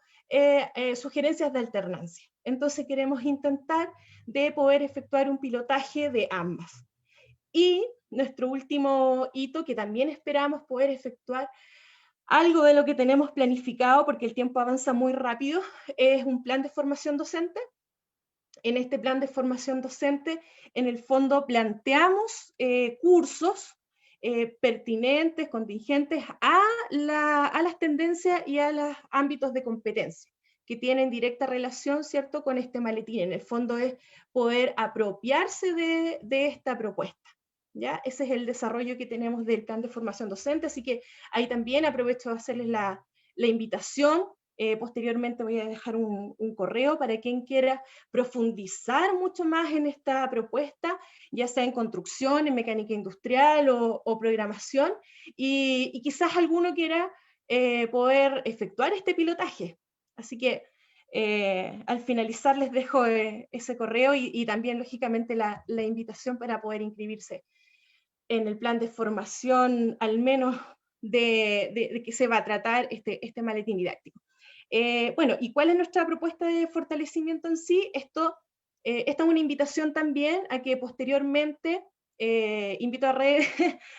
sugerencias de alternancia. Entonces queremos intentar de poder efectuar un pilotaje de ambas. Y nuestro último hito, que también esperamos poder efectuar algo de lo que tenemos planificado, porque el tiempo avanza muy rápido, es un plan de formación docente. En este plan de formación docente, en el fondo planteamos cursos pertinentes, contingentes a las tendencias y a los ámbitos de competencia, que tienen directa relación, ¿cierto?, con este maletín. En el fondo es poder apropiarse de esta propuesta, ¿ya? Ese es el desarrollo que tenemos del plan de formación docente, así que ahí también aprovecho de hacerles la invitación. Posteriormente voy a dejar un correo para quien quiera profundizar mucho más en esta propuesta, ya sea en construcción, en mecánica industrial o programación, y quizás alguno quiera poder efectuar este pilotaje. Así que Al finalizar les dejo ese correo y también, lógicamente, la invitación para poder inscribirse en el plan de formación, al menos de que se va a tratar este maletín didáctico. Bueno, ¿y cuál es nuestra propuesta de fortalecimiento en sí? Esta es una invitación también a que posteriormente invito a Red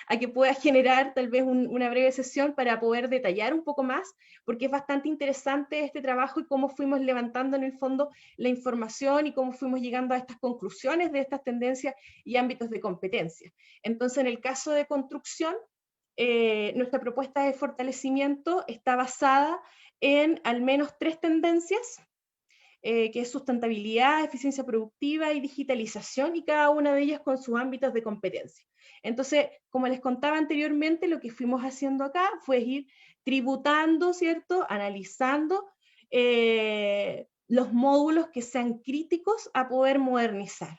a que pueda generar tal vez una breve sesión para poder detallar un poco más, porque es bastante interesante este trabajo y cómo fuimos levantando en el fondo la información y cómo fuimos llegando a estas conclusiones de estas tendencias y ámbitos de competencia. Entonces, en el caso de construcción, nuestra propuesta de fortalecimiento está basada en al menos 3 tendencias, que es sustentabilidad, eficiencia productiva y digitalización, y cada una de ellas con sus ámbitos de competencia. Entonces, como les contaba anteriormente, lo que fuimos haciendo acá fue ir tributando, ¿cierto? Analizando los módulos que sean críticos a poder modernizar.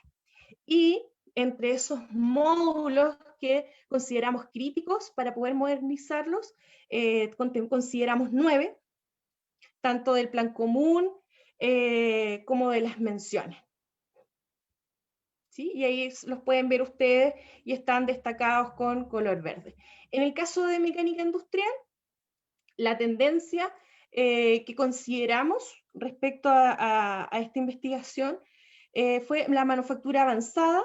Y entre esos módulos que consideramos críticos para poder modernizarlos, consideramos 9, tanto del plan común como de las menciones. ¿Sí? Y ahí los pueden ver ustedes y están destacados con color verde. En el caso de mecánica industrial, la tendencia que consideramos respecto a esta investigación fue la manufactura avanzada,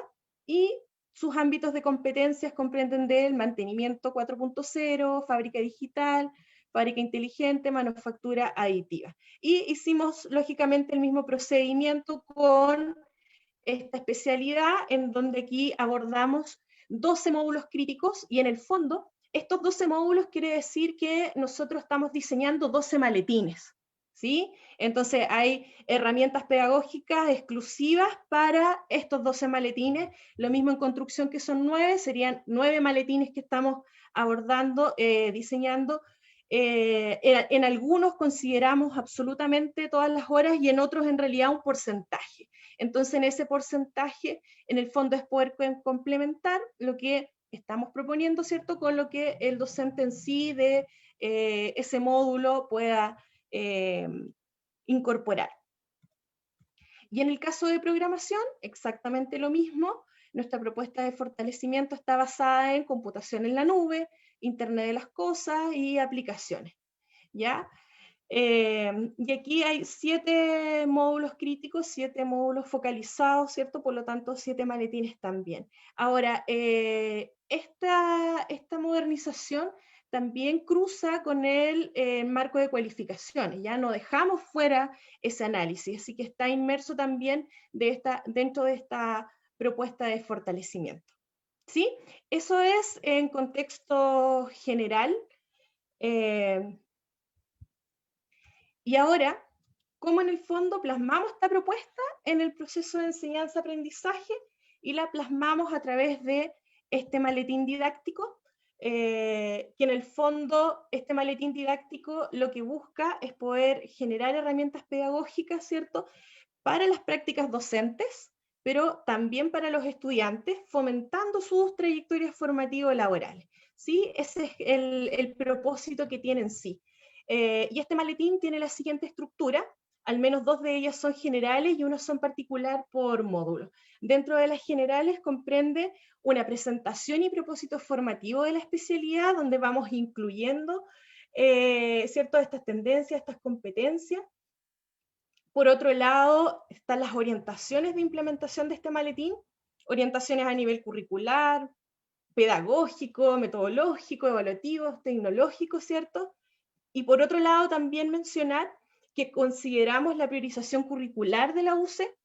y sus ámbitos de competencias comprenden del mantenimiento 4.0, fábrica digital, fábrica inteligente, manufactura aditiva. Y hicimos lógicamente el mismo procedimiento con esta especialidad, en donde aquí abordamos 12 módulos críticos, y en el fondo estos 12 módulos quiere decir que nosotros estamos diseñando 12 maletines, ¿sí? Entonces hay herramientas pedagógicas exclusivas para estos 12 maletines, lo mismo en construcción, que son 9, serían 9 maletines que estamos abordando, diseñando. En algunos consideramos absolutamente todas las horas y en otros en realidad un porcentaje. Entonces, en ese porcentaje, en el fondo es poder complementar lo que estamos proponiendo, ¿cierto?, con lo que el docente en sí de ese módulo pueda incorporar. Y en el caso de programación, exactamente lo mismo. Nuestra propuesta de fortalecimiento está basada en computación en la nube, Internet de las cosas y aplicaciones, ¿ya? Y aquí hay 7 módulos críticos, 7 módulos focalizados, ¿cierto? Por lo tanto, 7 maletines también. Ahora, esta modernización también cruza con el marco de cualificaciones, ya no dejamos fuera ese análisis, así que está inmerso también dentro de esta propuesta de fortalecimiento. ¿Sí? Eso es en contexto general. Y ahora, ¿cómo en el fondo plasmamos esta propuesta en el proceso de enseñanza-aprendizaje y la plasmamos a través de este maletín didáctico? Que en el fondo este maletín didáctico lo que busca es poder generar herramientas pedagógicas, ¿cierto?, para las prácticas docentes, pero también para los estudiantes, fomentando sus trayectorias formativos-laborales. ¿Sí? Ese es el propósito que tiene en sí. Y este maletín tiene la siguiente estructura: al menos 2 de ellas son generales y 1 son particular por módulo. Dentro de las generales comprende una presentación y propósito formativo de la especialidad, donde vamos incluyendo ¿cierto?, estas tendencias, estas competencias. Por otro lado, están las orientaciones de implementación de este maletín, orientaciones a nivel curricular, pedagógico, metodológico, evaluativo, tecnológico, ¿cierto? Y por otro lado, también mencionar que consideramos la priorización curricular de la UCE,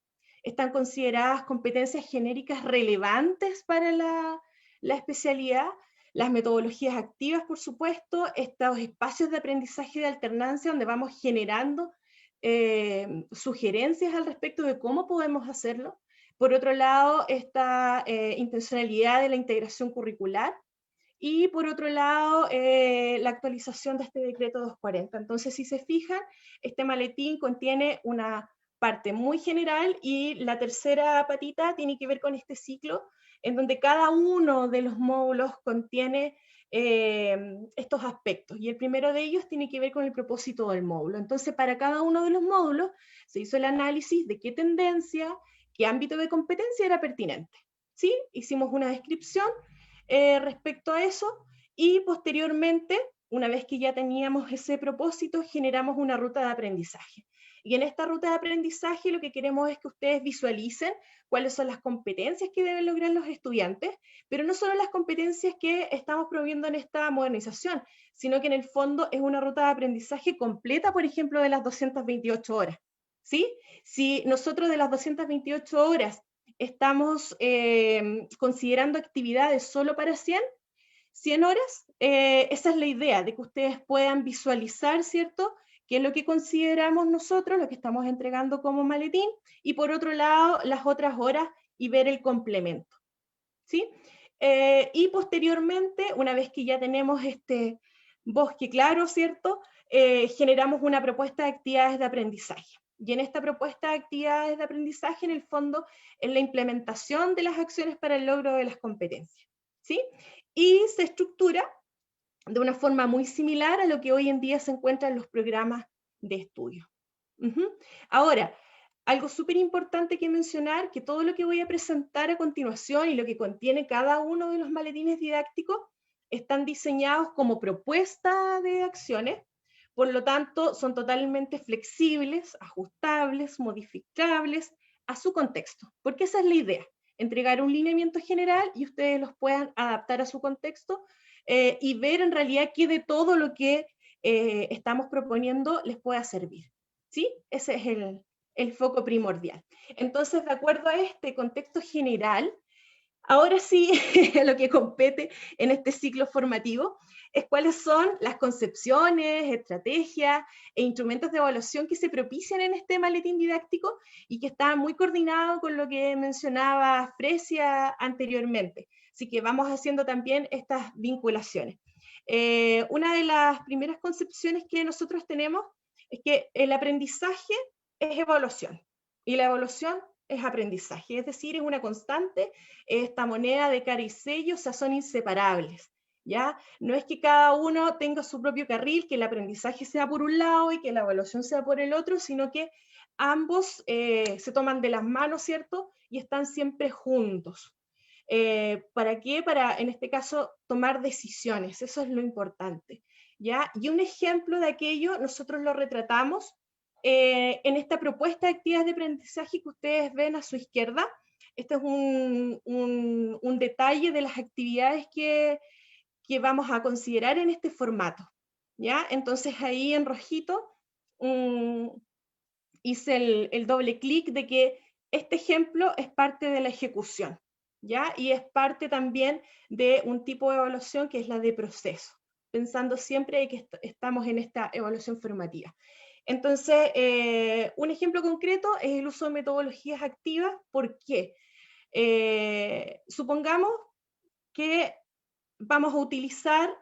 están consideradas competencias genéricas relevantes para la especialidad, las metodologías activas, por supuesto, estos espacios de aprendizaje de alternancia donde vamos generando sugerencias al respecto de cómo podemos hacerlo. Por otro lado, esta intencionalidad de la integración curricular, y por otro lado, la actualización de este decreto 240. Entonces, si se fijan, este maletín contiene una parte muy general, y la tercera patita tiene que ver con este ciclo, en donde cada uno de los módulos contiene estos aspectos, y el primero de ellos tiene que ver con el propósito del módulo. Entonces, para cada uno de los módulos se hizo el análisis de qué tendencia, qué ámbito de competencia era pertinente, ¿sí? Hicimos una descripción respecto a eso, y posteriormente, una vez que ya teníamos ese propósito, generamos una ruta de aprendizaje. Y en esta ruta de aprendizaje lo que queremos es que ustedes visualicen cuáles son las competencias que deben lograr los estudiantes, pero no solo las competencias que estamos promoviendo en esta modernización, sino que en el fondo es una ruta de aprendizaje completa, por ejemplo, de las 228 horas. ¿Sí? Si nosotros de las 228 horas estamos considerando actividades solo para 100 horas, esa es la idea, de que ustedes puedan visualizar, ¿cierto?, qué es lo que consideramos nosotros, lo que estamos entregando como maletín, y por otro lado, las otras horas y ver el complemento, ¿sí? Y posteriormente, una vez que ya tenemos este bosque claro, ¿cierto?, generamos una propuesta de actividades de aprendizaje. Y en esta propuesta de actividades de aprendizaje, en el fondo, es la implementación de las acciones para el logro de las competencias, ¿sí? Y se estructura de una forma muy similar a lo que hoy en día se encuentra en los programas de estudio. Ahora, algo súper importante que mencionar, que todo lo que voy a presentar a continuación y lo que contiene cada uno de los maletines didácticos están diseñados como propuesta de acciones, por lo tanto son totalmente flexibles, ajustables, modificables a su contexto, porque esa es la idea, entregar un lineamiento general y ustedes los puedan adaptar a su contexto y ver en realidad qué de todo lo que estamos proponiendo les pueda servir, ¿sí? Ese es el foco primordial. Entonces, de acuerdo a este contexto general, ahora sí, lo que compete en este ciclo formativo es cuáles son las concepciones, estrategias e instrumentos de evaluación que se propician en este maletín didáctico y que está muy coordinado con lo que mencionaba Fresia anteriormente. Así que vamos haciendo también estas vinculaciones. Una de las primeras concepciones que nosotros tenemos es que el aprendizaje es evaluación y la evaluación es aprendizaje, es decir, es una constante. Esta moneda de cara y sello, o sea, son inseparables, ¿ya? No es que cada uno tenga su propio carril, que el aprendizaje sea por un lado y que la evaluación sea por el otro, sino que ambos se toman de las manos, ¿cierto? Y están siempre juntos. ¿Para qué? Para, en este caso, tomar decisiones, eso es lo importante, ¿ya? Y un ejemplo de aquello, nosotros lo retratamos en esta propuesta de actividades de aprendizaje que ustedes ven a su izquierda. Este es un detalle de las actividades que vamos a considerar en este formato, ¿ya? Entonces ahí en rojito hice el doble clic de que este ejemplo es parte de la ejecución, ¿ya? Y es parte también de un tipo de evaluación que es la de proceso, pensando siempre que estamos en esta evaluación formativa. Entonces, un ejemplo concreto es el uso de metodologías activas. ¿Por qué? Supongamos que vamos a utilizar,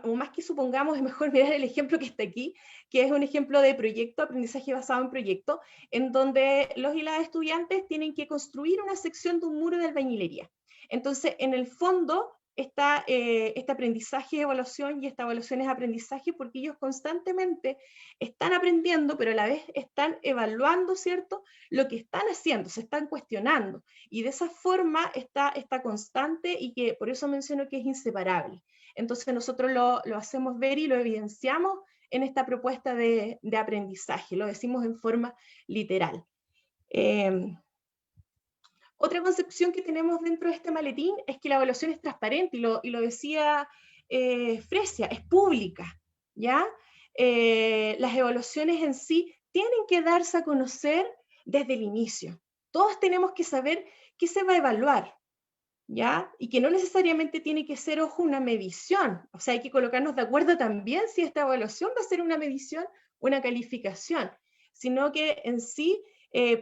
o más que supongamos, es mejor mirar el ejemplo que está aquí, que es un ejemplo de proyecto, aprendizaje basado en proyecto, en donde los y las estudiantes tienen que construir una sección de un muro de albañilería. Entonces, en el fondo, está este aprendizaje de evaluación, y esta evaluación es aprendizaje porque ellos constantemente están aprendiendo, pero a la vez están evaluando, ¿cierto?, lo que están haciendo, se están cuestionando, y de esa forma está esta constante, y que por eso menciono que es inseparable. Entonces nosotros lo hacemos ver y lo evidenciamos en esta propuesta de aprendizaje, lo decimos en forma literal. Otra concepción que tenemos dentro de este maletín es que la evaluación es transparente, y lo decía Fresia, es pública, ¿ya? Las evaluaciones en sí tienen que darse a conocer desde el inicio. Todos tenemos que saber qué se va a evaluar, ¿ya? Y que no necesariamente tiene que ser, ojo, una medición. O sea, hay que colocarnos de acuerdo también si esta evaluación va a ser una medición, una calificación, sino que en sí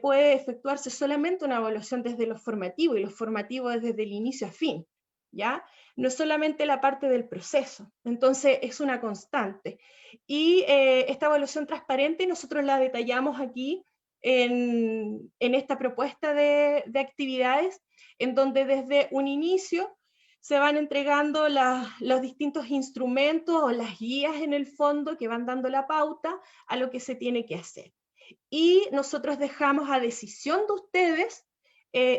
puede efectuarse solamente una evaluación desde lo formativo, y lo formativo es desde el inicio a fin, ¿ya? No es solamente la parte del proceso. Entonces, es una constante. Y esta evaluación transparente nosotros la detallamos aquí en esta propuesta de actividades, en donde desde un inicio se van entregando los distintos instrumentos o las guías en el fondo que van dando la pauta a lo que se tiene que hacer. Y nosotros dejamos a decisión de ustedes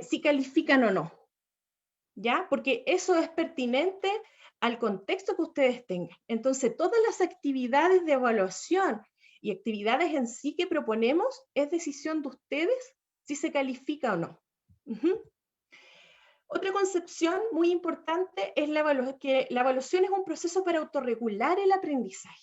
si califican o no, ¿ya? Porque eso es pertinente al contexto que ustedes tengan. Entonces, todas las actividades de evaluación y actividades en sí que proponemos es decisión de ustedes si se califica o no. Otra concepción muy importante es que la evaluación es un proceso para autorregular el aprendizaje.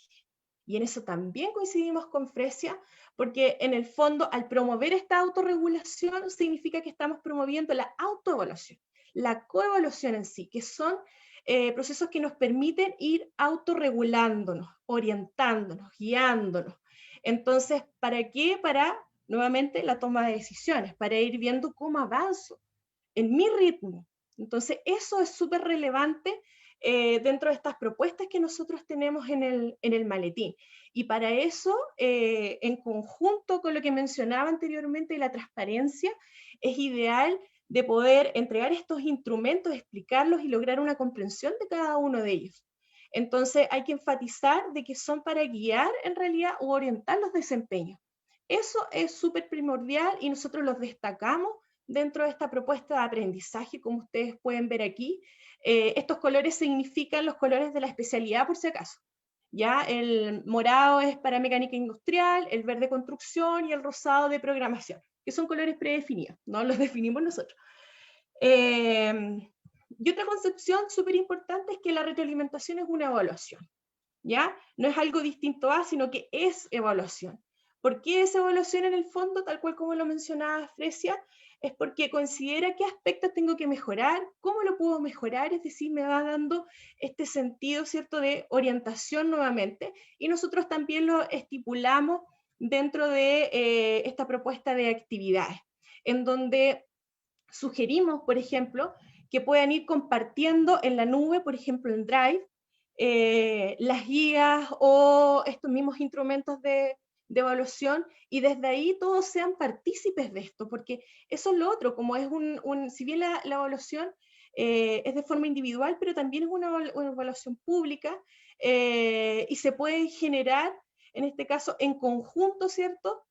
Y en eso también coincidimos con Fresia, porque en el fondo, al promover esta autorregulación, significa que estamos promoviendo la autoevaluación, la coevaluación en sí, que son procesos que nos permiten ir autorregulándonos, orientándonos, guiándonos. Entonces, ¿para qué? Para, nuevamente, la toma de decisiones, para ir viendo cómo avanzo en mi ritmo. Entonces, eso es súper relevante dentro de estas propuestas que nosotros tenemos en el maletín. Y para eso, en conjunto con lo que mencionaba anteriormente, la transparencia, es ideal de poder entregar estos instrumentos, explicarlos y lograr una comprensión de cada uno de ellos. Entonces, hay que enfatizar de que son para guiar en realidad o orientar los desempeños. Eso es súper primordial y nosotros los destacamos dentro de esta propuesta de aprendizaje, como ustedes pueden ver aquí. Estos colores significan los colores de la especialidad, por si acaso. ¿Ya? El morado es para mecánica industrial, el verde construcción y el rosado de programación, que son colores predefinidos, no los definimos nosotros. Y otra concepción súper importante es que la retroalimentación es una evaluación, ¿ya? No es algo distinto a, sino que es evaluación. ¿Por qué es evaluación en el fondo? Tal cual como lo mencionaba Fresia, es porque considera qué aspectos tengo que mejorar, cómo lo puedo mejorar, es decir, me va dando este sentido, ¿cierto?, de orientación nuevamente, y nosotros también lo estipulamos dentro de esta propuesta de actividades, en donde sugerimos, por ejemplo, que puedan ir compartiendo en la nube, por ejemplo en Drive, las guías o estos mismos instrumentos de evaluación, y desde ahí todos sean partícipes de esto, porque eso es lo otro, como es si bien la evaluación es de forma individual, pero también es una evaluación pública, y se puede generar, en este caso, en conjunto, ¿cierto?,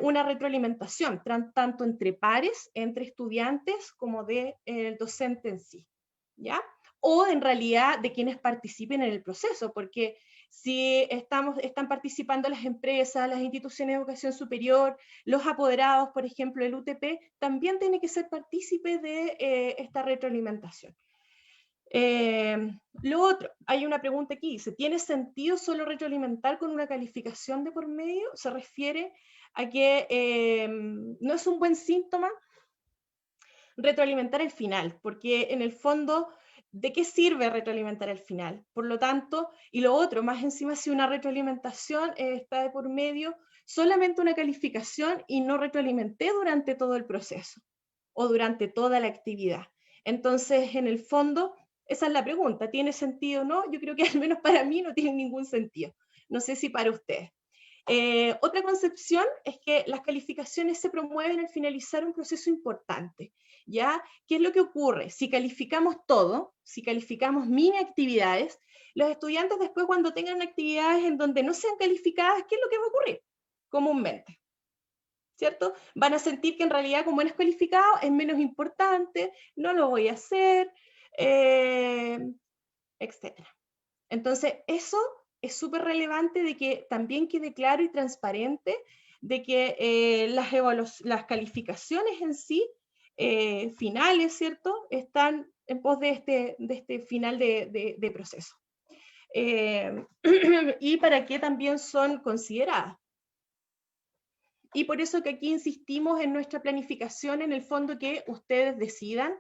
una retroalimentación, tanto entre pares, entre estudiantes, como del docente en sí, ¿ya? O en realidad de quienes participen en el proceso, porque si están participando las empresas, las instituciones de educación superior, los apoderados, por ejemplo, el UTP, también tiene que ser partícipe de esta retroalimentación. Lo otro, hay una pregunta aquí, dice, ¿tiene sentido solo retroalimentar con una calificación de por medio? Se refiere a que no es un buen síntoma retroalimentar el final, porque en el fondo, ¿de qué sirve retroalimentar el final? Por lo tanto, y lo otro, más encima, si una retroalimentación está de por medio, solamente una calificación y no retroalimenté durante todo el proceso o durante toda la actividad. Entonces, en el fondo, esa es la pregunta, ¿tiene sentido o no? Yo creo que al menos para mí no tiene ningún sentido. No sé si para ustedes. Otra concepción es que las calificaciones se promueven al finalizar un proceso importante, ¿ya? ¿Qué es lo que ocurre? Si calificamos todo, si calificamos mini actividades, los estudiantes después cuando tengan actividades en donde no sean calificadas, ¿qué es lo que va a ocurrir? Comúnmente, ¿cierto? Van a sentir que en realidad como no es calificado es menos importante, no lo voy a hacer, etc. Entonces, eso es súper relevante de que también quede claro y transparente de que las calificaciones en sí, finales, ¿cierto?, están en pos de este final de proceso. Y para qué también son consideradas. Y por eso que aquí insistimos en nuestra planificación, en el fondo que ustedes decidan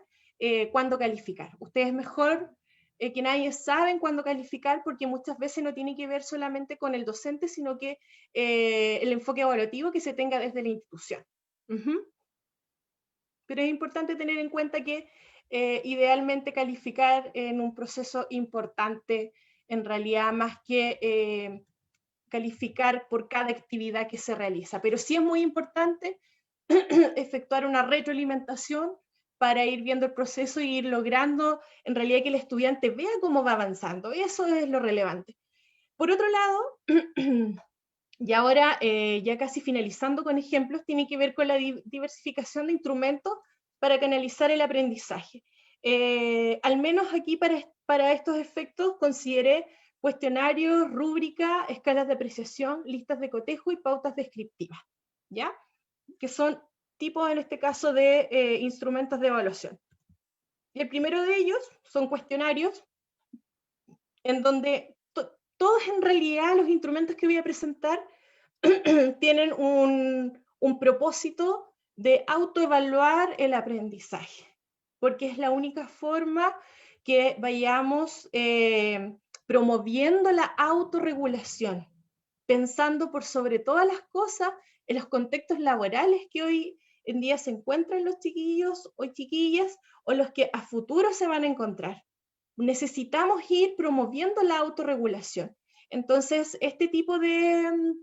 cuándo calificar. Ustedes mejor que nadie saben cuándo calificar, porque muchas veces no tiene que ver solamente con el docente, sino que el enfoque evaluativo que se tenga desde la institución. Pero es importante tener en cuenta que idealmente calificar en un proceso importante, en realidad más que calificar por cada actividad que se realiza, pero sí es muy importante efectuar una retroalimentación para ir viendo el proceso y ir logrando en realidad que el estudiante vea cómo va avanzando. Eso es lo relevante. Por otro lado, y ahora ya casi finalizando con ejemplos, tiene que ver con la diversificación de instrumentos para canalizar el aprendizaje. Al menos aquí para estos efectos consideré cuestionarios, rúbricas, escalas de apreciación, listas de cotejo y pautas descriptivas, ¿ya? Que son tipos, en este caso, de instrumentos de evaluación. Y el primero de ellos son cuestionarios, en donde todos en realidad los instrumentos que voy a presentar tienen un propósito de autoevaluar el aprendizaje, porque es la única forma que vayamos promoviendo la autorregulación, pensando por sobre todas las cosas en los contextos laborales que hoy en día se encuentran los chiquillos o chiquillas o los que a futuro se van a encontrar. Necesitamos ir promoviendo la autorregulación. Entonces, este tipo de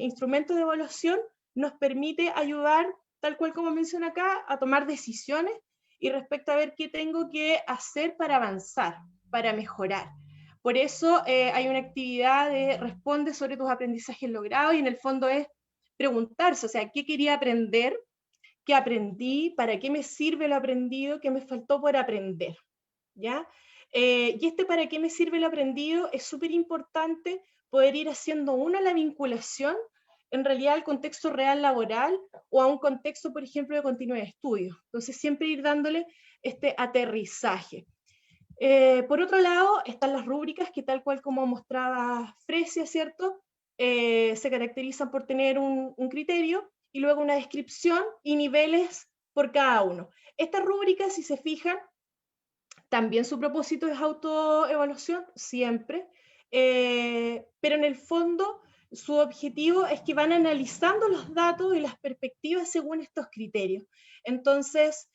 instrumentos de evaluación nos permite ayudar, tal cual como menciona acá, a tomar decisiones y respecto a ver qué tengo que hacer para avanzar, para mejorar. Por eso hay una actividad de responde sobre tus aprendizajes logrados y en el fondo es preguntarse, o sea, ¿qué quería aprender? ¿Qué aprendí? ¿Para qué me sirve lo aprendido? ¿Qué me faltó por aprender? ¿Ya? Y ¿para qué me sirve lo aprendido? Es súper importante poder ir haciendo la vinculación en realidad al contexto real laboral o a un contexto, por ejemplo, de continuidad de estudio. Entonces, siempre ir dándole este aterrizaje. Por otro lado, están las rúbricas que tal cual como mostraba Fresia, ¿cierto? Se caracterizan por tener un criterio y luego una descripción y niveles por cada uno. Estas rúbricas, si se fijan, también su propósito es autoevaluación, siempre, pero en el fondo su objetivo es que van analizando los datos y las perspectivas según estos criterios. Entonces,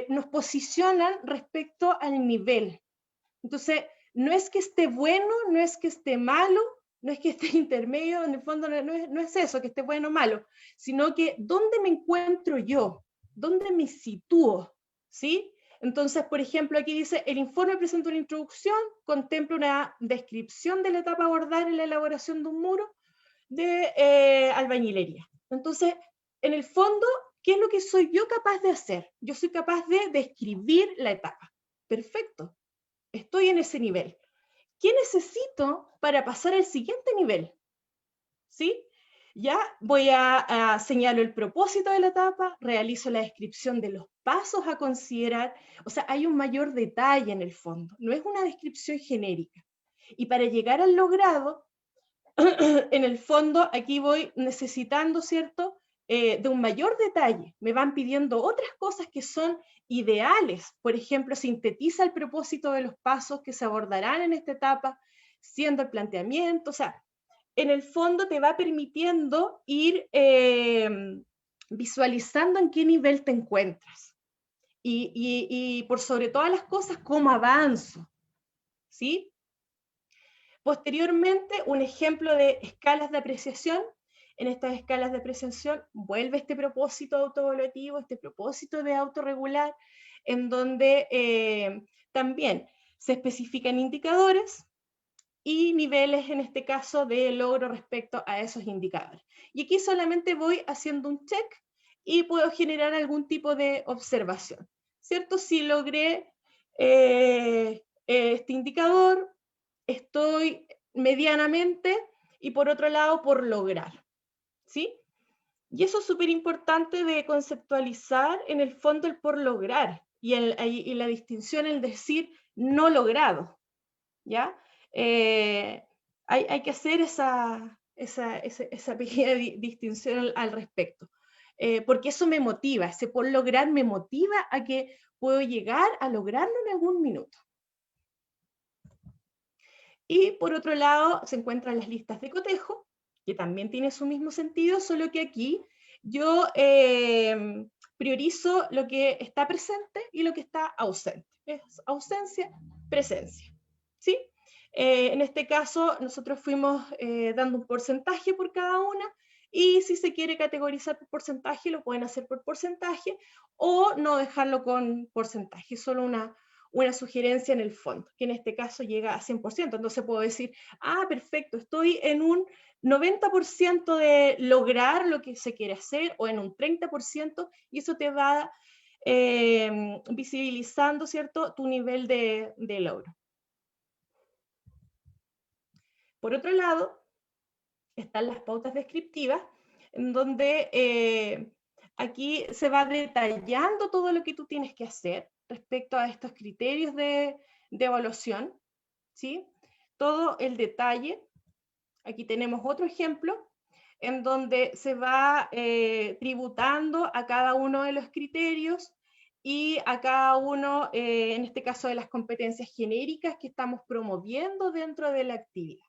nos posicionan respecto al nivel. Entonces, no es que esté bueno, no es que esté malo, no es que esté intermedio, en el fondo no es eso, que esté bueno o malo, sino que ¿dónde me encuentro yo? ¿Dónde me sitúo? ¿Sí? Entonces, por ejemplo, aquí dice, el informe presenta una introducción, contempla una descripción de la etapa a abordar en la elaboración de un muro de albañilería. Entonces, en el fondo, ¿qué es lo que soy yo capaz de hacer? Yo soy capaz de describir la etapa. Perfecto, estoy en ese nivel. ¿Qué necesito para pasar al siguiente nivel? ¿Sí? Ya voy a señalar el propósito de la etapa, realizo la descripción de los pasos a considerar, o sea, hay un mayor detalle en el fondo, no es una descripción genérica. Y para llegar al logrado, en el fondo aquí voy necesitando, ¿cierto?, de un mayor detalle. Me van pidiendo otras cosas que son ideales. Por ejemplo, sintetiza el propósito de los pasos que se abordarán en esta etapa, siendo el planteamiento, o sea, en el fondo te va permitiendo ir visualizando en qué nivel te encuentras. Y por sobre todas las cosas, cómo avanzo. ¿Sí? Posteriormente, un ejemplo de escalas de apreciación. En estas escalas de apreciación vuelve este propósito autoevaluativo, este propósito de autorregular, en donde también se especifican indicadores y niveles, en este caso, de logro respecto a esos indicadores. Y aquí solamente voy haciendo un check y puedo generar algún tipo de observación, ¿cierto? Si logré este indicador, estoy medianamente, y por otro lado, por lograr, ¿sí? Y eso es súper importante de conceptualizar en el fondo el por lograr y la distinción, el decir no logrado, ¿ya? Hay que hacer esa pequeña distinción al respecto, porque eso me motiva, ese por lograr me motiva a que puedo llegar a lograrlo en algún minuto. Y por otro lado se encuentran las listas de cotejo, que también tiene su mismo sentido, solo que aquí yo priorizo lo que está presente y lo que está ausente. Es ausencia, presencia, ¿sí? En este caso, nosotros fuimos dando un porcentaje por cada una, y si se quiere categorizar por porcentaje, lo pueden hacer por porcentaje, o no dejarlo con porcentaje, solo una sugerencia en el fondo, que en este caso llega a 100%. Entonces puedo decir, ah, perfecto, estoy en un 90% de lograr lo que se quiere hacer, o en un 30%, y eso te va visibilizando, ¿cierto?, tu nivel de logro. Por otro lado, están las pautas descriptivas, en donde aquí se va detallando todo lo que tú tienes que hacer respecto a estos criterios de evaluación, ¿sí? Todo el detalle. Aquí tenemos otro ejemplo en donde se va tributando a cada uno de los criterios y a cada uno, en este caso, de las competencias genéricas que estamos promoviendo dentro de la actividad.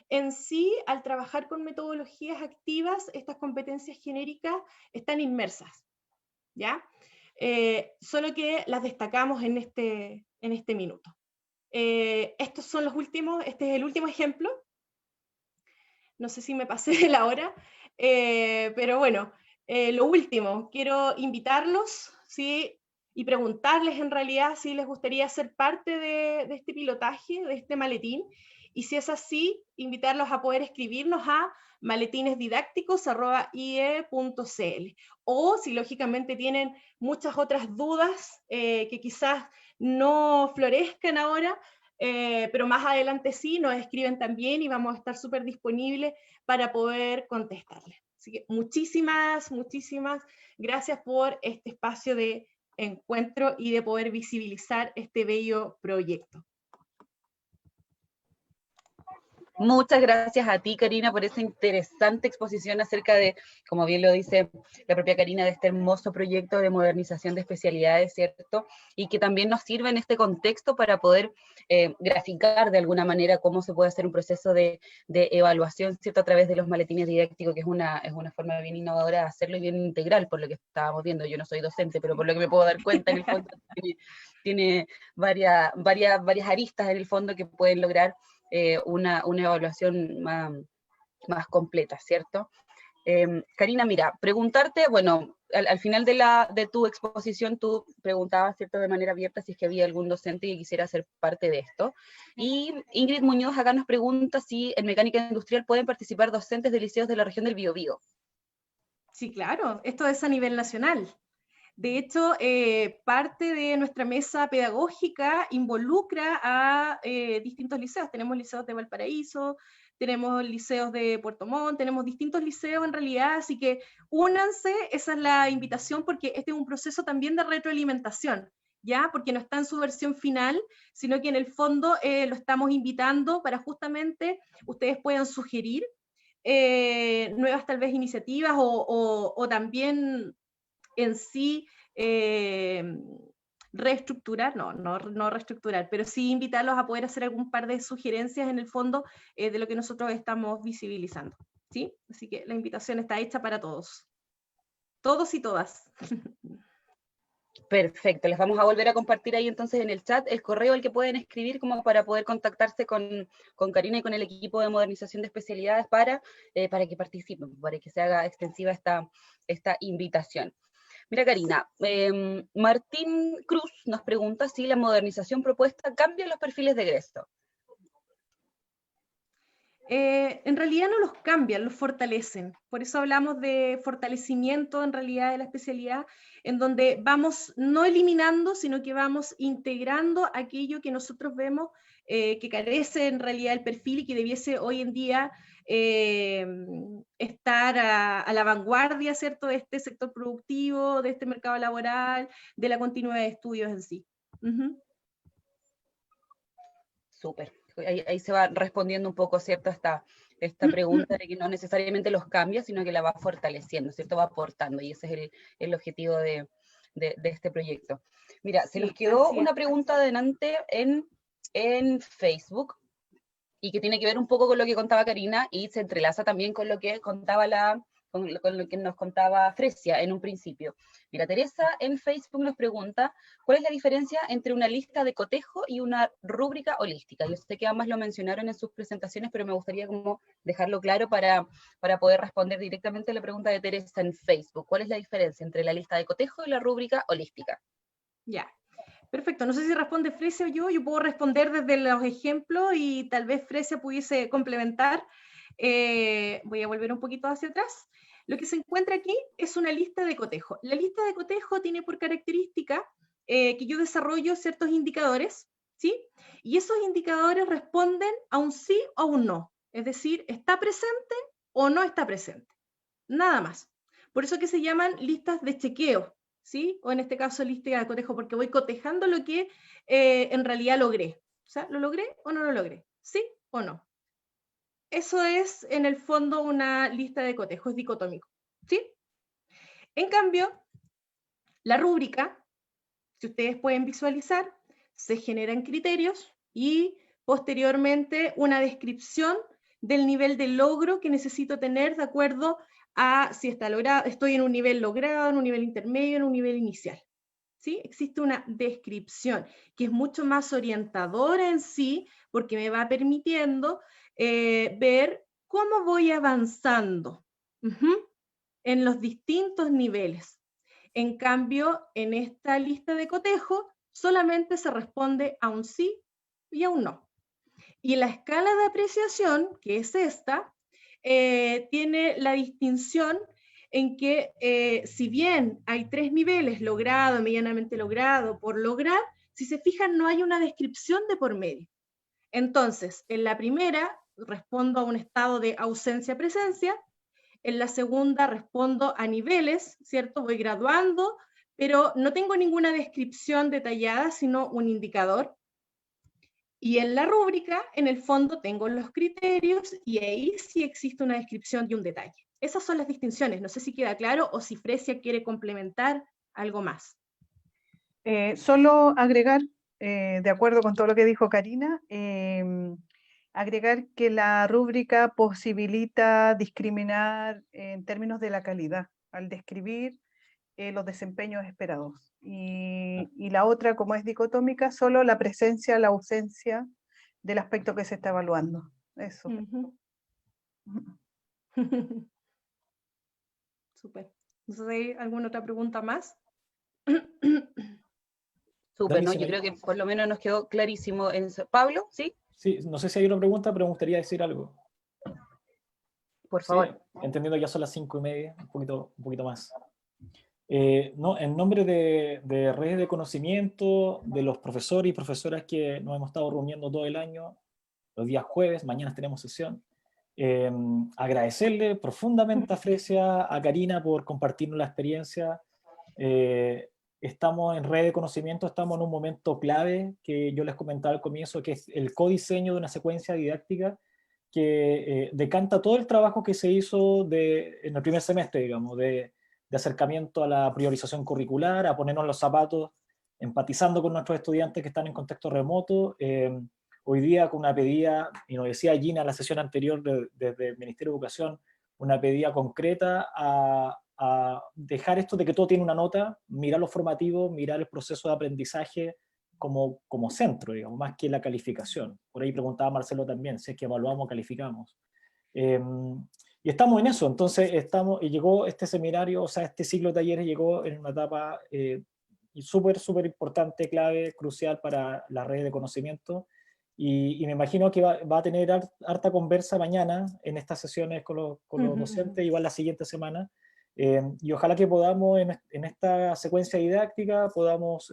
En sí, al trabajar con metodologías activas, estas competencias genéricas están inmersas, ¿ya? Solo que las destacamos en este minuto. Estos son los últimos, este es el último ejemplo. No sé si me pasé de la hora, pero bueno, lo último, quiero invitarlos, ¿sí?, y preguntarles en realidad si les gustaría ser parte de este pilotaje, de este maletín, y si es así, invitarlos a poder escribirnos a maletinesdidácticos@ie.cl, o si lógicamente tienen muchas otras dudas que quizás no florezcan ahora, pero más adelante sí, nos escriben también y vamos a estar súper disponibles para poder contestarles. Así que muchísimas gracias por este espacio de encuentro y de poder visibilizar este bello proyecto. Muchas gracias a ti, Karina, por esa interesante exposición acerca de, como bien lo dice la propia Karina, de este hermoso proyecto de modernización de especialidades, ¿cierto? Y que también nos sirve en este contexto para poder graficar de alguna manera cómo se puede hacer un proceso de evaluación, ¿cierto? A través de los maletines didácticos, que es una forma bien innovadora de hacerlo y bien integral, por lo que estábamos viendo. Yo no soy docente, pero por lo que me puedo dar cuenta, en el fondo tiene varias aristas en el fondo que pueden lograr una evaluación más completa, ¿cierto? Karina, mira, preguntarte, bueno, al final de tu exposición tú preguntabas, ¿cierto?, de manera abierta si es que había algún docente que quisiera ser parte de esto. Y Ingrid Muñoz acá nos pregunta si en mecánica industrial pueden participar docentes de liceos de la región del Biobío. Sí, claro, esto es a nivel nacional. De hecho, parte de nuestra mesa pedagógica involucra a distintos liceos. Tenemos liceos de Valparaíso, tenemos liceos de Puerto Montt, tenemos distintos liceos en realidad, así que únanse, esa es la invitación, porque este es un proceso también de retroalimentación, ¿ya? Porque no está en su versión final, sino que en el fondo lo estamos invitando para justamente ustedes puedan sugerir nuevas tal vez iniciativas o también en sí reestructurar, no reestructurar, pero sí invitarlos a poder hacer algún par de sugerencias en el fondo de lo que nosotros estamos visibilizando, ¿sí? Así que la invitación está hecha para todos y todas. Perfecto, les vamos a volver a compartir ahí entonces en el chat el correo al que pueden escribir como para poder contactarse con Karina y con el equipo de modernización de especialidades para que participen, para que se haga extensiva esta invitación. Mira, Karina, Martín Cruz nos pregunta si la modernización propuesta cambia los perfiles de egreso. En realidad no los cambian, los fortalecen. Por eso hablamos de fortalecimiento en realidad de la especialidad, en donde vamos no eliminando, sino que vamos integrando aquello que nosotros vemos que carece en realidad el perfil y que debiese hoy en día estar a la vanguardia, ¿cierto?, de este sector productivo, de este mercado laboral, de la continuidad de estudios en sí. Súper. Ahí se va respondiendo un poco, ¿cierto?, esta pregunta de que no necesariamente los cambia, sino que la va fortaleciendo, ¿cierto?, va aportando, y ese es el objetivo de este proyecto. Mira, se nos quedó una pregunta adelante en Facebook, y que tiene que ver un poco con lo que contaba Karina, y se entrelaza también con lo que contaba la con lo que nos contaba Fresia en un principio. Mira, Teresa en Facebook nos pregunta, ¿cuál es la diferencia entre una lista de cotejo y una rúbrica holística? Yo sé que ambas lo mencionaron en sus presentaciones, pero me gustaría como dejarlo claro para poder responder directamente a la pregunta de Teresa en Facebook. ¿Cuál es la diferencia entre la lista de cotejo y la rúbrica holística? Ya, perfecto. No sé si responde Fresia o yo puedo responder desde los ejemplos y tal vez Fresia pudiese complementar. Voy a volver un poquito hacia atrás. Lo que se encuentra aquí es una lista de cotejo. La lista de cotejo tiene por característica que yo desarrollo ciertos indicadores, ¿sí? Y esos indicadores responden a un sí o un no. Es decir, ¿está presente o no está presente? Nada más. Por eso que se llaman listas de chequeo, ¿sí? O en este caso lista de cotejo, porque voy cotejando lo que en realidad logré. O sea, ¿lo logré o no lo logré? ¿Sí o no? Eso es, en el fondo, una lista de cotejo, es dicotómico, ¿sí? En cambio, la rúbrica, si ustedes pueden visualizar, se generan criterios y posteriormente una descripción del nivel de logro que necesito tener de acuerdo a si está logrado, estoy en un nivel logrado, en un nivel intermedio, en un nivel inicial. ¿Sí? Existe una descripción que es mucho más orientadora en sí, porque me va permitiendo ver cómo voy avanzando en los distintos niveles. En cambio, en esta lista de cotejo, solamente se responde a un sí y a un no. Y la escala de apreciación, que es esta, tiene la distinción en que si bien hay 3 niveles, logrado, medianamente logrado, por lograr, si se fijan no hay una descripción de por medio. Entonces, en la primera respondo a un estado de ausencia-presencia, en la segunda respondo a niveles, ¿cierto? Voy graduando, pero no tengo ninguna descripción detallada, sino un indicador. Y en la rúbrica, en el fondo, tengo los criterios y ahí sí existe una descripción y un detalle. Esas son las distinciones. No sé si queda claro o si Fresia quiere complementar algo más. Solo agregar, de acuerdo con todo lo que dijo Karina, agregar que la rúbrica posibilita discriminar en términos de la calidad al describir los desempeños esperados. Y la otra, como es dicotómica, solo la presencia, la ausencia del aspecto que se está evaluando. Eso. Súper. ¿Hay alguna otra pregunta más? Súper, ¿no? Yo creo que por lo menos nos quedó clarísimo. Pablo, ¿sí? Sí, no sé si hay una pregunta, pero me gustaría decir algo. Por favor. Sí, entendiendo que ya son las 5:30, un poquito más. No, en nombre de redes de conocimiento, de los profesores y profesoras que nos hemos estado reuniendo todo el año, los días jueves, mañana tenemos sesión, agradecerle profundamente a Fresia, a Karina por compartirnos la experiencia. Estamos en red de conocimiento, estamos en un momento clave que yo les comentaba al comienzo, que es el codiseño de una secuencia didáctica que decanta todo el trabajo que se hizo en el primer semestre, digamos, de acercamiento a la priorización curricular, a ponernos los zapatos, empatizando con nuestros estudiantes que están en contexto remoto. Hoy día con una pedida, y nos decía Gina en la sesión anterior desde el Ministerio de Educación, una pedida concreta a dejar esto de que todo tiene una nota, mirar lo formativo, mirar el proceso de aprendizaje como centro, digamos, más que la calificación. Por ahí preguntaba Marcelo también, si es que evaluamos o calificamos. Y estamos en eso, entonces y llegó este seminario, o sea, este ciclo de talleres llegó en una etapa súper importante, clave, crucial para la red de conocimiento, y me imagino que va a tener harta conversa mañana en estas sesiones con los docentes, igual la siguiente semana, y ojalá que podamos en esta secuencia didáctica podamos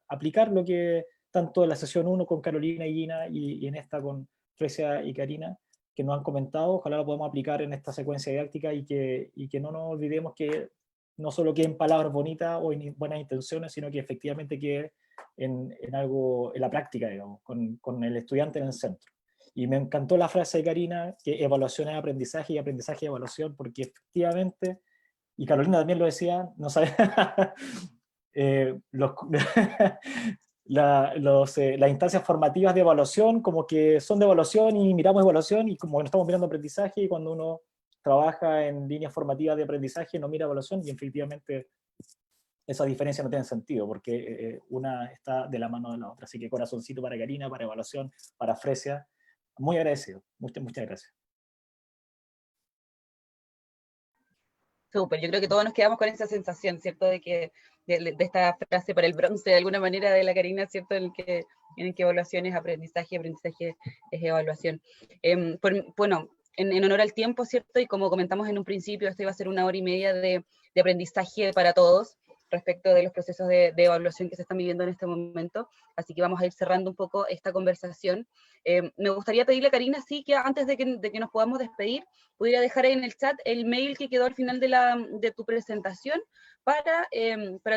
aplicar lo que tanto en la sesión 1 con Carolina y Gina y en esta con Fresia y Karina, que nos han comentado, ojalá lo podamos aplicar en esta secuencia didáctica y que no nos olvidemos que no solo queden palabras bonitas o buenas intenciones, sino que efectivamente quede en algo, en la práctica, digamos, con el estudiante en el centro. Y me encantó la frase de Karina, que evaluación es aprendizaje y aprendizaje es evaluación, porque efectivamente, y Carolina también lo decía, no sabe, las instancias formativas de evaluación como que son de evaluación y miramos evaluación y como que no estamos mirando aprendizaje, y cuando uno trabaja en líneas formativas de aprendizaje, no mira evaluación, y efectivamente esa diferencia no tiene sentido, porque una está de la mano de la otra. Así que corazoncito para Karina, para evaluación, para Fresia. Muy agradecido. Muchas gracias. Súper, yo creo que todos nos quedamos con esa sensación, ¿cierto? De esta frase para el bronce, de alguna manera, de la Karina, ¿cierto? En el que evaluación es aprendizaje, aprendizaje es evaluación. Bueno, en honor al tiempo, ¿cierto? Y como comentamos en un principio, esto iba a ser 1 hora y media de aprendizaje para todos respecto de los procesos de evaluación que se están viviendo en este momento. Así que vamos a ir cerrando un poco esta conversación. Me gustaría pedirle a Karina, sí, que antes de que nos podamos despedir, pudiera dejar ahí en el chat el mail que quedó al final de tu presentación para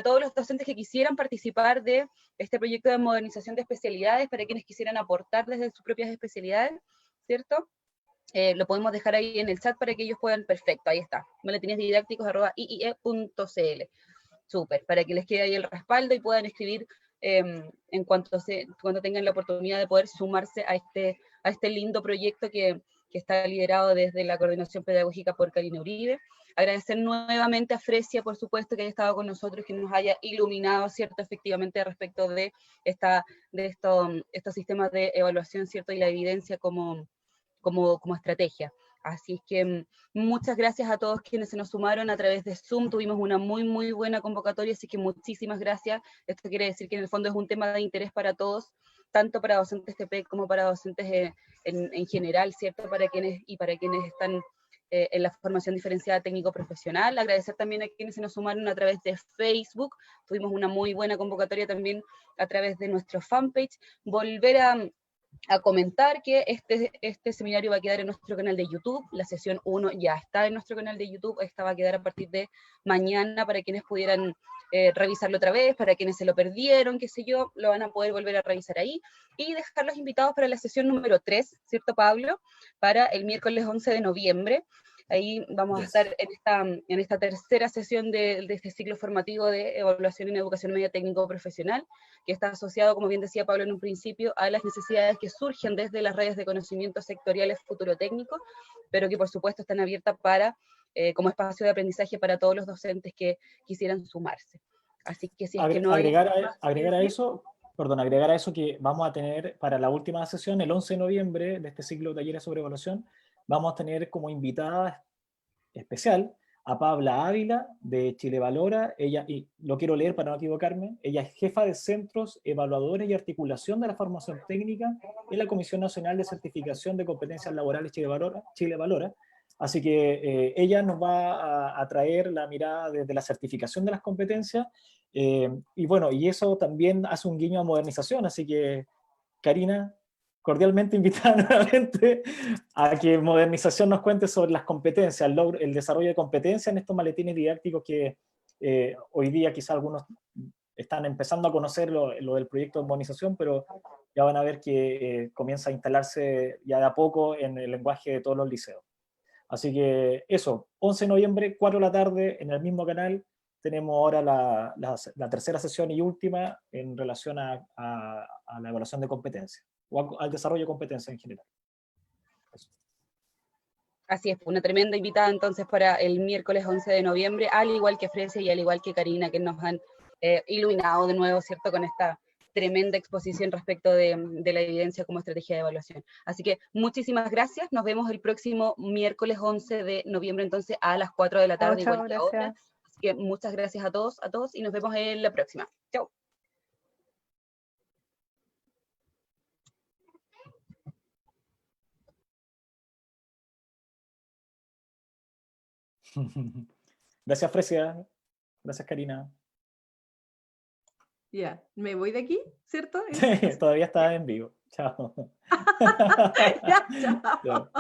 todos los docentes que quisieran participar de este proyecto de modernización de especialidades, para quienes quisieran aportar desde sus propias especialidades, ¿cierto? Lo podemos dejar ahí en el chat para que ellos puedan, perfecto, ahí está, maletiniesdidácticos@iie.cl. Súper, para que les quede ahí el respaldo y puedan escribir en cuanto tengan la oportunidad de poder sumarse a este lindo proyecto que está liderado desde la Coordinación Pedagógica por Karina Uribe. Agradecer nuevamente a Fresia, por supuesto, que haya estado con nosotros, que nos haya iluminado, ¿cierto?, efectivamente respecto de estos sistemas de evaluación, ¿cierto?, y la evidencia como estrategia. Así es que muchas gracias a todos quienes se nos sumaron a través de Zoom. Tuvimos una muy, muy buena convocatoria, así que muchísimas gracias. Esto quiere decir que en el fondo es un tema de interés para todos, tanto para docentes TP como para docentes en general, ¿cierto? Para quienes están en la formación diferenciada técnico-profesional. Agradecer también a quienes se nos sumaron a través de Facebook. Tuvimos una muy buena convocatoria también a través de nuestro fanpage. Volver a comentar que este seminario va a quedar en nuestro canal de YouTube. La sesión 1 ya está en nuestro canal de YouTube. Esta va a quedar a partir de mañana para quienes pudieran revisarlo otra vez, para quienes se lo perdieron, qué sé yo, lo van a poder volver a revisar ahí. Y dejarlos invitados para la sesión número 3, ¿cierto, Pablo? Para el miércoles 11 de noviembre. Ahí vamos a estar en esta tercera sesión de este ciclo formativo de evaluación en educación media técnico-profesional, que está asociado, como bien decía Pablo en un principio, a las necesidades que surgen desde las redes de conocimiento sectoriales futuro técnico, pero que por supuesto están abiertas como espacio de aprendizaje para todos los docentes que quisieran sumarse. Así que si es que no agregar a eso que vamos a tener para la última sesión, el 11 de noviembre de este ciclo de talleres sobre evaluación, vamos a tener como invitada especial a Paula Ávila de Chile Valora. Ella, y lo quiero leer para no equivocarme, ella es jefa de centros evaluadores y articulación de la formación técnica en la Comisión Nacional de Certificación de Competencias Laborales Chile Valora. Así que ella nos va a traer la mirada desde la certificación de las competencias, y bueno, y eso también hace un guiño a modernización. Así que, Karina, cordialmente invitada nuevamente a que Modernización nos cuente sobre las competencias, el desarrollo de competencias en estos maletines didácticos que hoy día quizá algunos están empezando a conocer lo del proyecto de Modernización, pero ya van a ver que comienza a instalarse ya de a poco en el lenguaje de todos los liceos. Así que eso, 11 de noviembre, 4 de la tarde, en el mismo canal, tenemos ahora la tercera sesión y última en relación a la evaluación de competencias, o al desarrollo de competencias en general. Eso. Así es, una tremenda invitada entonces para el miércoles 11 de noviembre, al igual que Fresia y al igual que Karina, que nos han iluminado de nuevo, ¿cierto?, con esta tremenda exposición respecto de la evidencia como estrategia de evaluación. Así que muchísimas gracias, nos vemos el próximo miércoles 11 de noviembre entonces a las 4 de la tarde, igual que ahora. Así que muchas gracias a todos y nos vemos en la próxima. Chao. Gracias, Fresia. Gracias, Karina. Ya, me voy de aquí, ¿cierto? Sí, todavía está en vivo. Chao. Ya, chao. Chao.